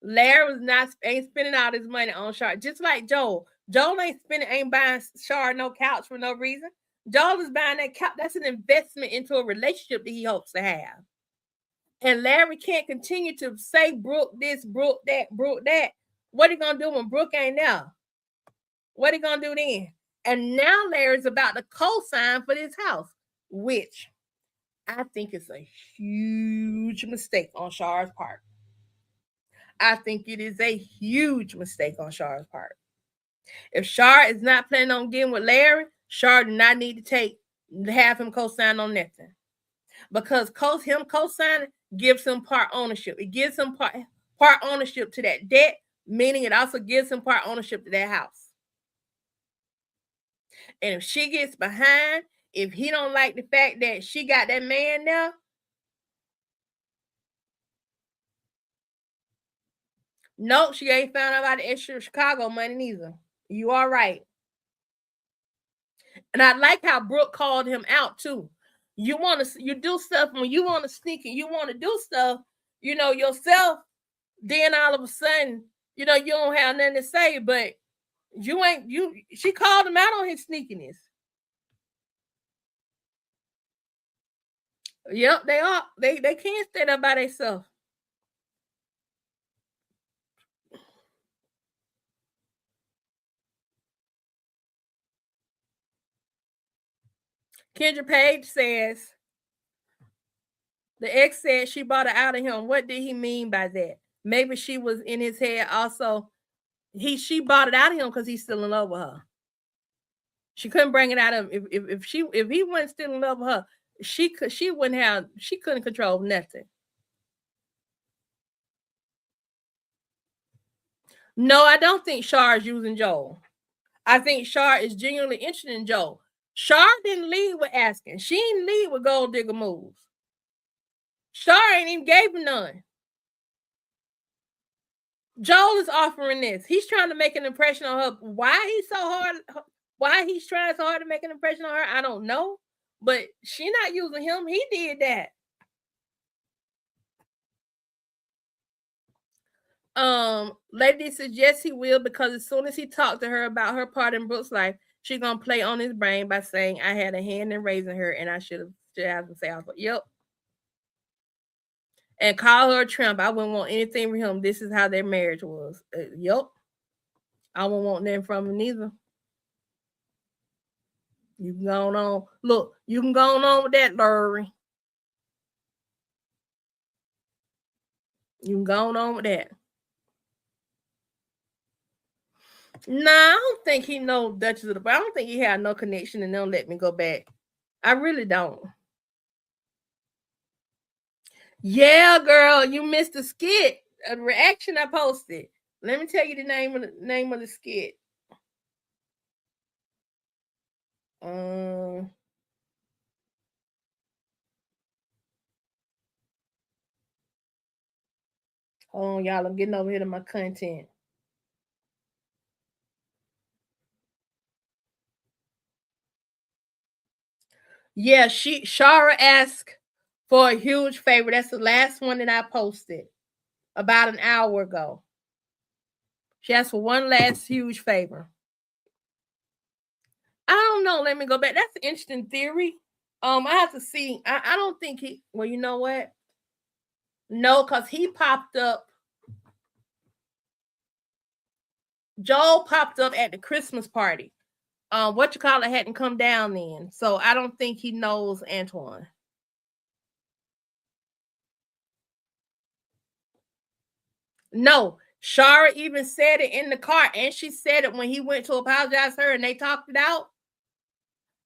Larry ain't spending all his money on Char, just like Joel. Joel ain't buying Char no couch for no reason. Joel is buying that couch. That's an investment into a relationship that he hopes to have. And Larry can't continue to say Brooke this, Brooke that. What are you gonna do when Brooke ain't there? What are you gonna do then? And now Larry's about to co-sign for this house, which I think is a huge mistake on Shar's part. I think it is a huge mistake on Shar's part. If Shar is not planning on getting with Larry, Shar do not need to have him co-sign on nothing. Because him co-signing gives him part ownership. It gives him part ownership to that debt, meaning it also gives him part ownership to that house. And if she gets behind, if he don't like the fact that she got that man there, nope, she ain't found out about the extra Chicago money neither. You are right. And I like how Brooke called him out too. You do stuff when you want to sneak and you want to do stuff, yourself, then all of a sudden, you don't have nothing to say, but she called him out on his sneakiness. Yep, they are. They can't stay there by themselves. Kendra Page says the ex said she bought it out of him. What did he mean by that? Maybe she was in his head also. She bought it out of him because he's still in love with her. She couldn't bring it out of him. If he wasn't still in love with her, she couldn't control nothing. No, I don't think Sharra is using Joel. I think Sharra is genuinely interested in Joel. Sharra didn't lead with asking. She didn't lead with gold digger moves. Sharra ain't even gave him none. Joel is offering this. He's trying to make an impression on her. Why he's trying so hard to make an impression on her, I don't know. But she not using him. He did that. Lady says yes, he will, because as soon as he talked to her about her part in Brooke's life, she's gonna play on his brain by saying, I had a hand in raising her and I should have to say, I was like, yep. And call her a tramp. I wouldn't want anything from him. This is how their marriage was. Yep. I won't want nothing from him neither. You can go on. Look, you can go on with that, Lori. You can go on with that. Nah, I don't think he know Duchess of the. I don't think he had no connection, and don't let me go back. I really don't. Yeah, girl, you missed the skit. A reaction I posted. Let me tell you the name of the skit. Hold on, y'all. I'm getting over here to my content. Yeah, Sharra asked for a huge favor. That's the last one that I posted about an hour ago. She asked for one last huge favor. I don't know. Let me go back. That's an interesting theory. I have to see. I don't think he. Well, you know what? No, because he popped up. Joel popped up at the Christmas party. What you call it hadn't come down then, so I don't think he knows Antoine. No, Sharra even said it in the car, and she said it when he went to apologize to her, and they talked it out.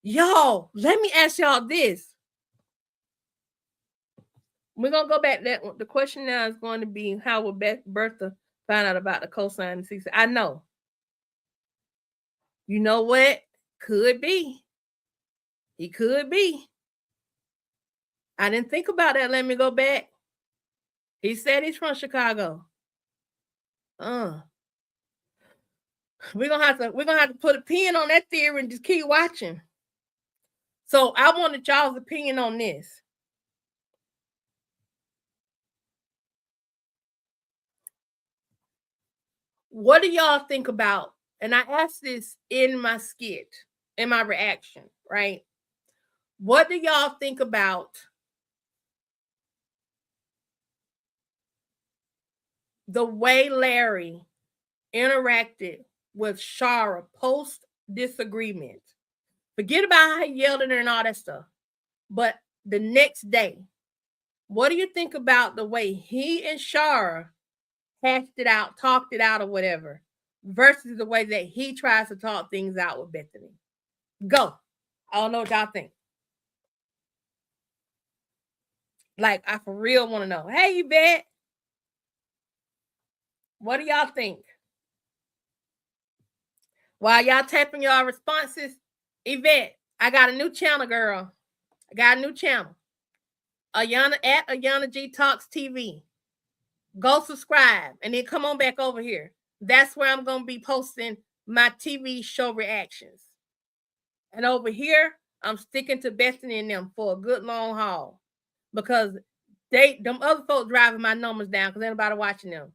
Y'all, let me ask y'all this. We're gonna go back. The question now is going to be, how will Bertha find out about the cosign? I know. You know what? Could be. He could be. I didn't think about that. Let me go back. He said he's from Chicago. We're gonna have to put a pin on that theory and just keep watching. So I wanted y'all's opinion on this. What do y'all think about? And I asked this in my skit, in my reaction, right? What do y'all think about the way Larry interacted with Sharra post disagreement? Forget about how he yelled at her and all that stuff. But the next day, what do you think about the way he and Sharra hashed it out, talked it out, or whatever, versus the way that he tries to talk things out with Bethany? Go. I don't know what y'all think. Like, I for real want to know. Hey, Yvette. What do y'all think? While y'all tapping y'all responses, Yvette, I got a new channel, girl. I got a new channel. Ayana at Ayana G Talks TV. Go subscribe and then come on back over here. That's where I'm gonna be posting my TV show reactions. And over here, I'm sticking to Bethany and them for a good long haul because them other folks driving my numbers down because anybody watching them.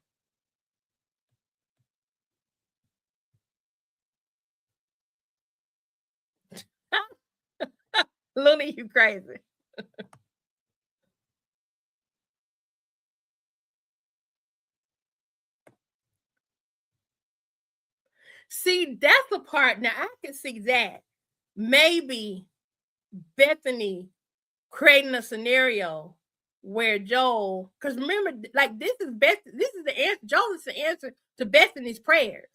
Looney, you crazy. See, that's the part. Now I can see that. Maybe Bethany creating a scenario where Joel, because remember, like this is the answer. Joel is the answer to Bethany's prayers.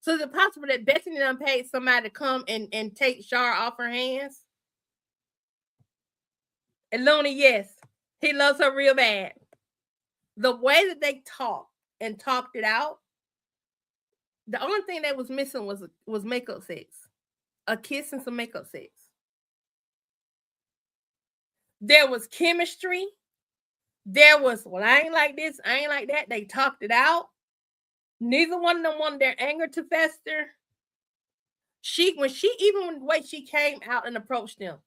So is it possible that Bethany done paid somebody to come and take Sharra off her hands? And Looney, yes, he loves her real bad. The way that they talked and talked it out, the only thing that was missing was makeup sex, a kiss and some makeup sex. There was chemistry. There was, well, I ain't like this, I ain't like that. They talked it out. Neither one of them wanted their anger to fester. When the way she came out and approached them,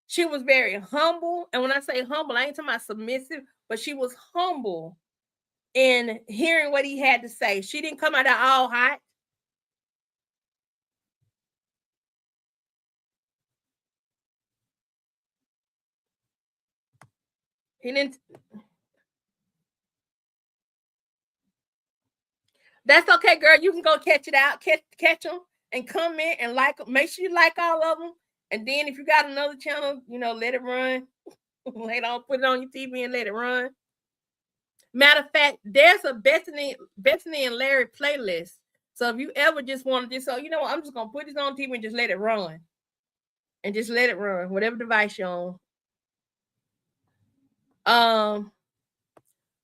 she was very humble. And when I say humble, I ain't talking about submissive, but she was humble in hearing what he had to say. She didn't come out all hot. He didn't. That's okay, girl. You can go catch it out, catch them, and comment and like. Make sure you like all of them. And then if you got another channel, let it run. Later on, put it on your TV and let it run. Matter of fact, there's a Bethany and Larry playlist. So if you ever just want to so I'm just gonna put this on TV and just let it run. And just let it run, whatever device you're on.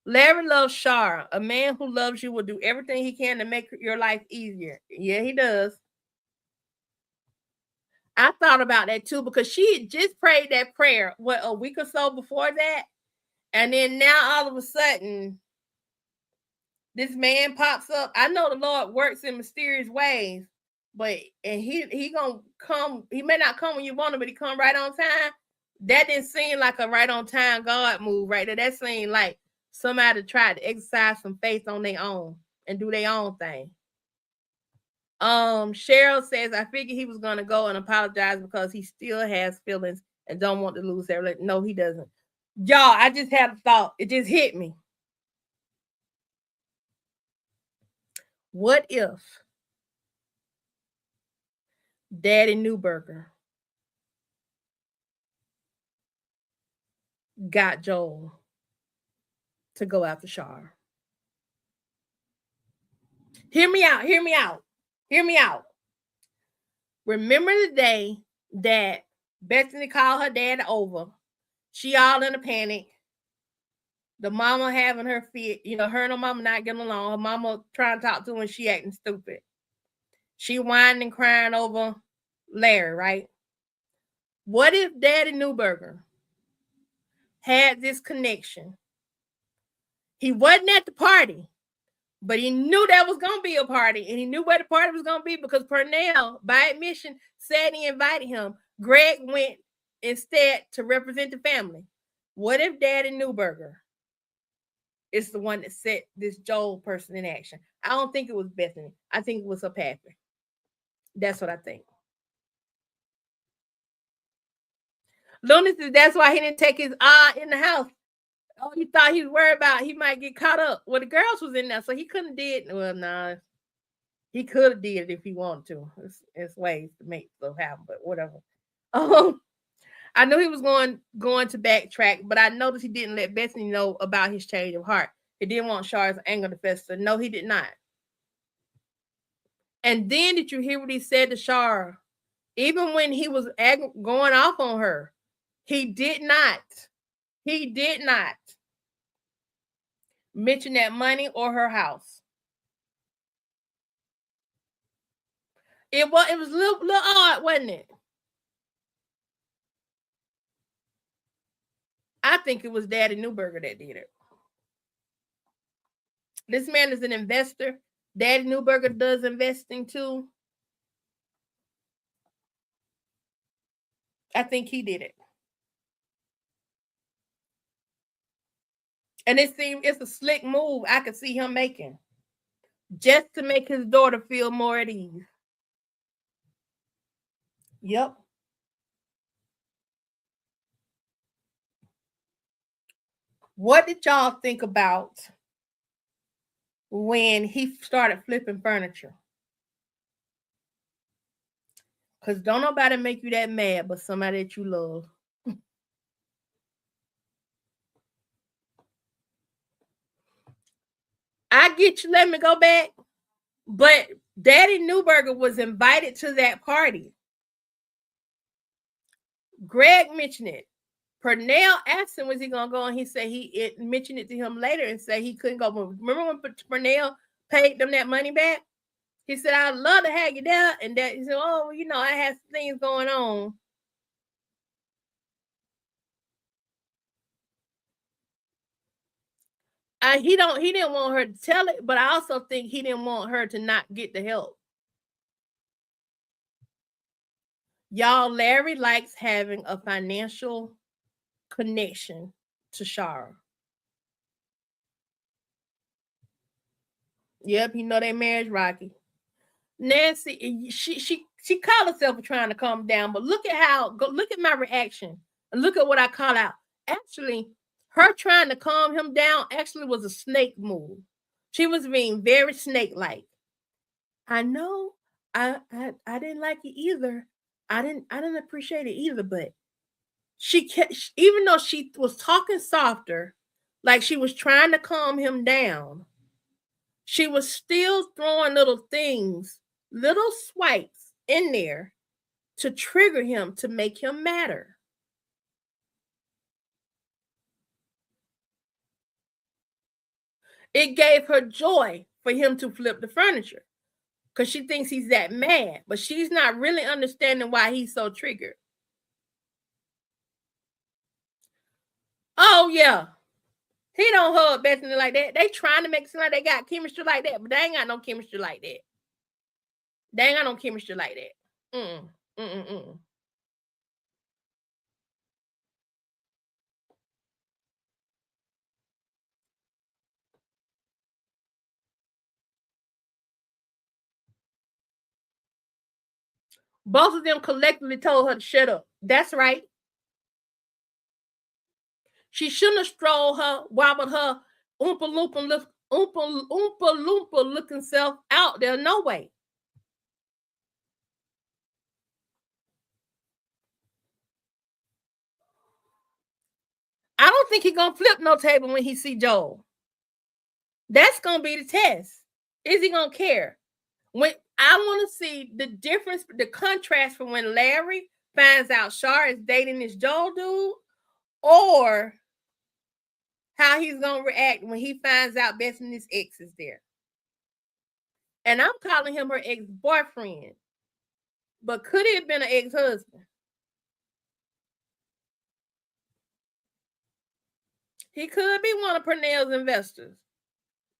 Larry loves Sharra. A man who loves you will do everything he can to make your life easier. Yeah, he does. I thought about that too because she had just prayed that prayer a week or so before that, and then now all of a sudden, this man pops up. I know the Lord works in mysterious ways, but he gonna come. He may not come when you want him, but he come right on time. That didn't seem like a right on time God move right there. That seemed like somebody tried to exercise some faith on their own and do their own thing. Cheryl says, I figured he was gonna go and apologize because he still has feelings and don't want to lose their relationship. No, he doesn't. Y'all, I just had a thought. It just hit me. What if Daddy Newberger got Joel to go after Sharra? Hear me out. Hear me out. Hear me out. Remember the day that Bethany called her dad over. She all in a panic. The mama having her fit, her and her mama not getting along. Her mama trying to talk to her and she acting stupid. She whining and crying over Larry, right? What if Daddy Newberger had this connection? He wasn't at the party, but he knew there was going to be a party, and he knew where the party was going to be because Purnell, by admission, said he invited him. Greg went instead to represent the family. What if Daddy Newberger is the one that set this Joel person in action? I don't think it was Bethany. I think it was her pappy. That's what I think. Looney says that's why he didn't take his in the house. Oh, he thought he was worried about he might get caught up. Well, the girls was in there, so he couldn't did. Well, nah, he could have did it if he wanted to. It's ways to make stuff happen, but whatever. I knew he was going to backtrack, but I noticed he didn't let Bethany know about his change of heart. He didn't want Sharra's anger to fester. No, he did not. And then did you hear what he said to Sharra? Even when he was going off on her, he did not mention that money or her house. It was a little odd, wasn't it? think it was Daddy Newberger that did it. This man is an investor. Daddy Newberger does investing too. I think he did it. And it's a slick move I could see him making. Just to make his daughter feel more at ease. Yep. What did y'all think about when he started flipping furniture? Because don't nobody make you that mad but somebody that you love. I get you. Let me go back. But Daddy Newberger was invited to that party. Greg mentioned it. Purnell asked him, was he going to go? And he said he mentioned it to him later and said he couldn't go. Remember when Purnell paid them that money back? He said, I'd love to have you there. And that he said, oh, you know, I had things going on. He didn't want her to tell it, but I also think he didn't want her to not get the help. Y'all, Larry likes having a financial connection to Sharra. Yep, he know that marriage rocky. Nancy, she called herself for trying to calm down, but look at my reaction and look at what I call out. Actually, her trying to calm him down actually was a snake move. She was being very snake-like. I know I didn't like it either. I didn't appreciate it either, but she kept, even though she was talking softer, like she was trying to calm him down, she was still throwing little things, little swipes in there to trigger him, to make him madder. It gave her joy for him to flip the furniture because she thinks he's that mad, but she's not really understanding why he's so triggered. Oh, yeah. He don't hug Bethany like that. They trying to make it seem like they got chemistry like that, but they ain't got no chemistry like that. They ain't got no chemistry like that. Mm, mm, mm. Both of them collectively told her to shut up. That's right. She shouldn't have strolled her, wobbled her oompa loompa looking self out there. No way. I don't think he's gonna flip no table when he see Joel. That's gonna be the test. Is he gonna care? When I want to see the difference, the contrast from when Larry finds out Sharra is dating this Joel dude, or how he's gonna react when he finds out Bethany's ex is there. And I'm calling him her ex-boyfriend, but could it have been an ex-husband? He could be one of Purnell's investors,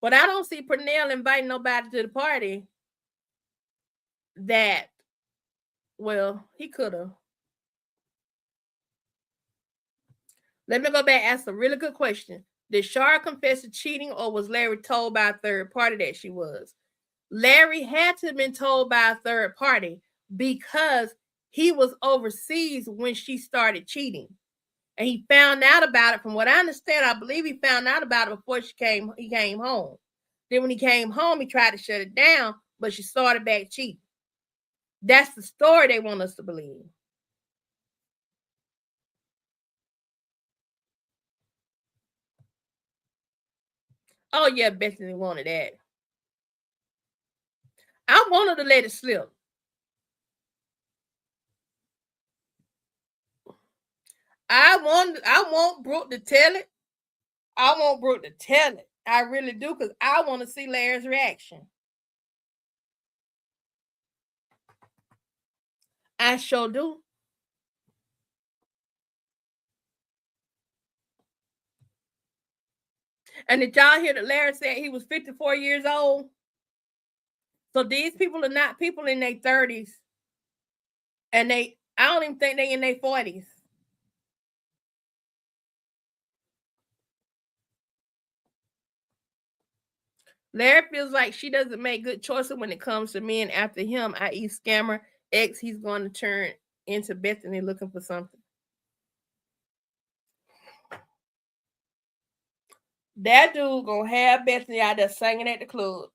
but I don't see Purnell inviting nobody to the party. That, well, he could have. Let me go back and ask a really good question. Did Sharra confess to cheating, or was Larry told by a third party that she was? Larry had to have been told by a third party because he was overseas when she started cheating. And he found out about it. From what I understand, I believe he found out about it before he came home. Then when he came home, he tried to shut it down, but she started back cheating. That's the story they want us to believe. Oh, yeah, Bethany wanted that. I wanted to let it slip. I want Brooke to tell it. I want Brooke to tell it. I really do, because I want to see Larry's reaction. I sure do. And did y'all hear that Larry said he was 54 years old? So these people are not people in their 30s. And I don't even think they in their 40s. Larry feels like she doesn't make good choices when it comes to men after him, i.e. scammer, ex, he's going to turn into Bethany looking for something. That dude gonna have Bethany out there singing at the club.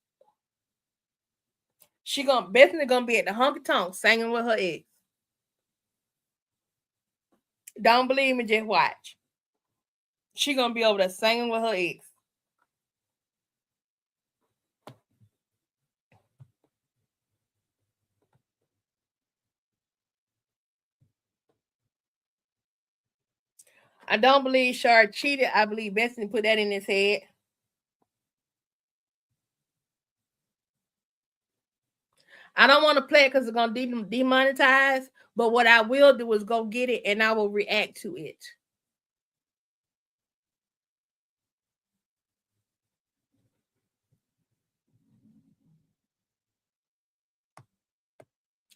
Bethany gonna be at the honky tonk singing with her ex. Don't believe me, just watch. She gonna be over there singing with her ex. I don't believe Sharra cheated. I believe Bethany put that in his head. I don't want to play it because it's gonna demonetize. But what I will do is go get it and I will react to it.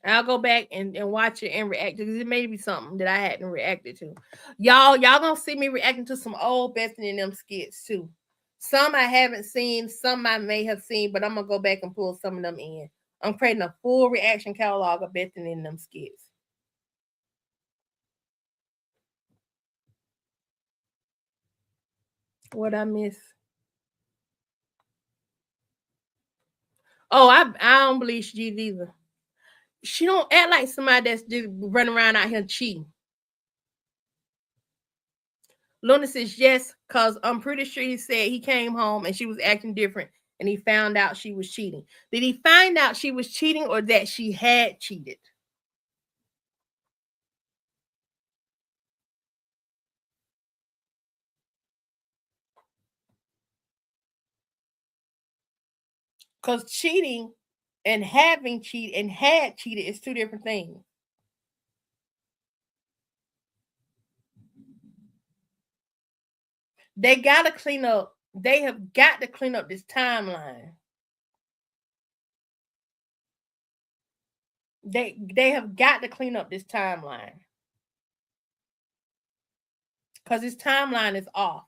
I'll go back and watch it and react because it may be something that I hadn't reacted to. Y'all gonna see me reacting to some old Bethany and them skits too. Some I haven't seen, some I may have seen, but I'm gonna go back and pull some of them in. I'm creating a full reaction catalog of Bethany and them skits. What I miss? Oh, I don't believe she either. She don't act like somebody that's just running around out here cheating. Luna says yes, because I'm pretty sure he said he came home and she was acting different and he found out she was cheating. Did he find out she was cheating or that she had cheated? Because cheating and having cheated and had cheated is two different things. They gotta clean up. They have got to clean up this timeline. They have got to clean up this timeline. Because this timeline is off.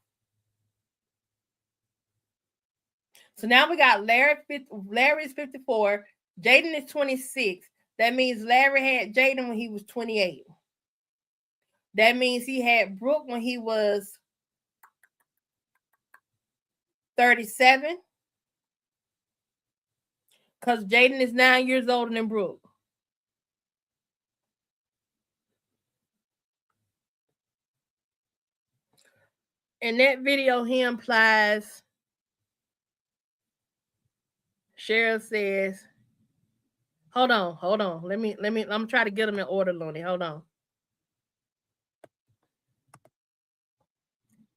So now we got Larry's 54, Jaden is 26. That means Larry had Jaden when he was 28. That means he had Brooke when he was 37. Because Jaden is 9 years older than Brooke. In that video, he implies, Cheryl says, hold on. Let me, I'm trying to get them in order, Looney. Hold on.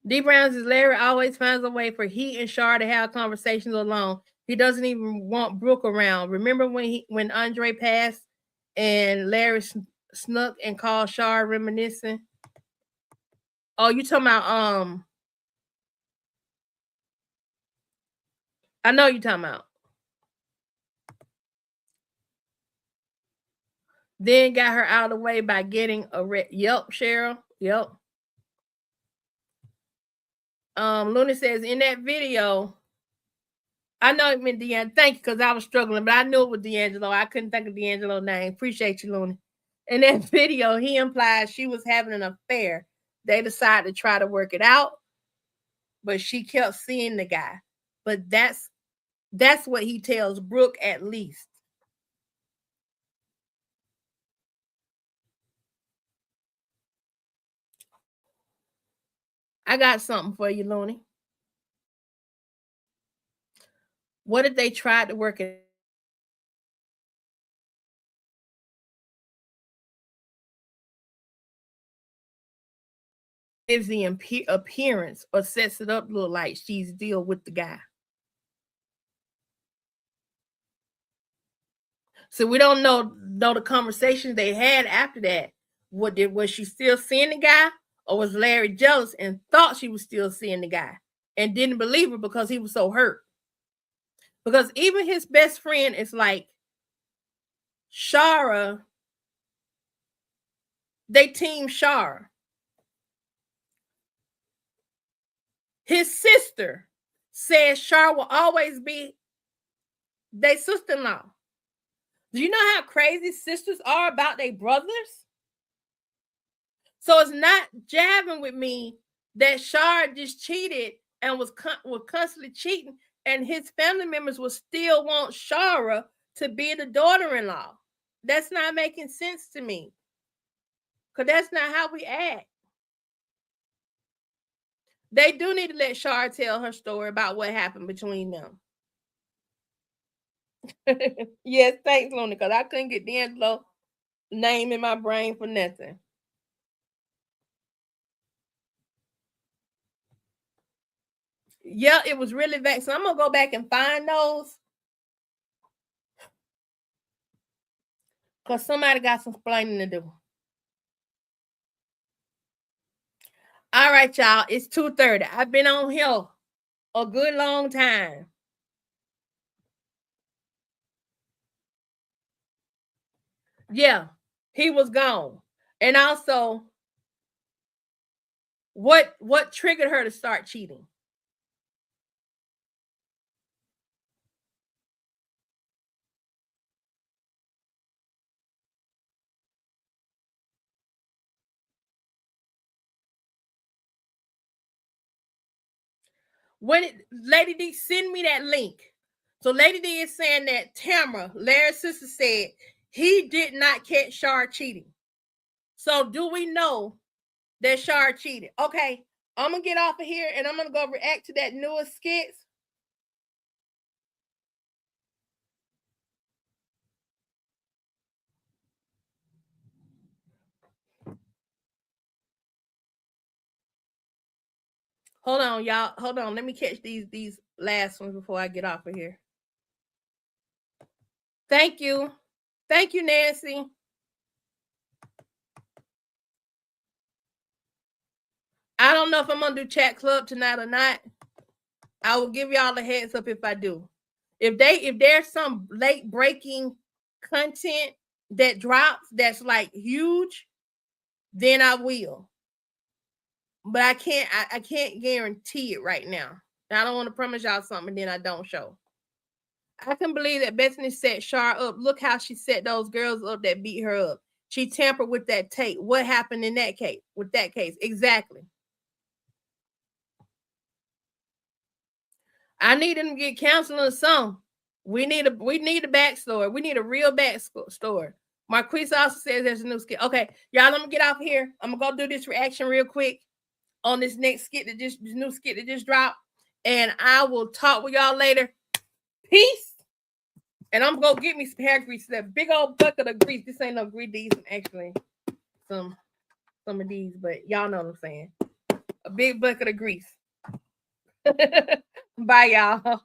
D Brown says Larry always finds a way for he and Sharra to have conversations alone. He doesn't even want Brooke around. Remember when Andre passed and Larry snuck and called Sharra reminiscing? Oh, you talking about I know you talking about. Then got her out of the way by getting a Yep, Cheryl. Yep. Luna says in that video, I know it meant D'Angelo. Thank you, because I was struggling, but I knew it was D'Angelo. I couldn't think of D'Angelo's name. Appreciate you, Luna. In that video, he implies she was having an affair. They decided to try to work it out, but she kept seeing the guy. But that's what he tells Brooke at least. I got something for you, Looney. What if they tried to work it? Gives the appearance or sets it up look like she's deal with the guy. So we don't know the conversations they had after that. Was she still seeing the guy, or was Larry jealous and thought she was still seeing the guy? and didn't believe her because he was so hurt. Because even his best friend is like, Sharra, they team Sharra. His sister says Sharra will always be their sister-in-law. Do you know how crazy sisters are about their brothers? So it's not jabbing with me that Sharra just cheated and was constantly cheating, and his family members will still want Sharra to be the daughter-in-law. That's not making sense to me. Because that's not how we act. They do need to let Sharra tell her story about what happened between them. Yes, thanks, Luna, because I couldn't get D'Angelo's name in my brain for nothing. Yeah, it was really vague. So I'm going to go back and find those. Because somebody got some explaining to do. All right, y'all. It's 2:30. I've been on here a good long time. Yeah, he was gone. And also, what triggered her to start cheating? Lady D, send me that link. So Lady D is saying that Tamara, Larry's sister, said he did not catch Sharra cheating. So do we know that Sharra cheated? Okay, I'm gonna get off of here and I'm gonna go react to that newest skits. Hold on, y'all. Hold on. Let me catch these last ones before I get off of here. Thank you. Thank you, Nancy. I don't know if I'm gonna do chat club tonight or not. I will give y'all a heads up if I do. If there's some late breaking content that drops that's like huge, then I will. But I can't guarantee it right now. I don't want to promise y'all something and then I don't show. I can believe that Bethany set Sharra up. Look how she set those girls up that beat her up. She tampered with that tape. What happened in that case? With that case, exactly. I need them to get counseling or something. We need a backstory. We need a real backstory. Marquise also says there's a new skit. Okay, y'all, I'm gonna get off here. I'm gonna go do this reaction real quick on this next skit this new skit that just dropped, and I will talk with y'all later. Peace. And I'm gonna get me some hair grease. That big old bucket of grease. This ain't no grease. These actually some of these, but y'all know what I'm saying. A big bucket of grease. Bye, y'all.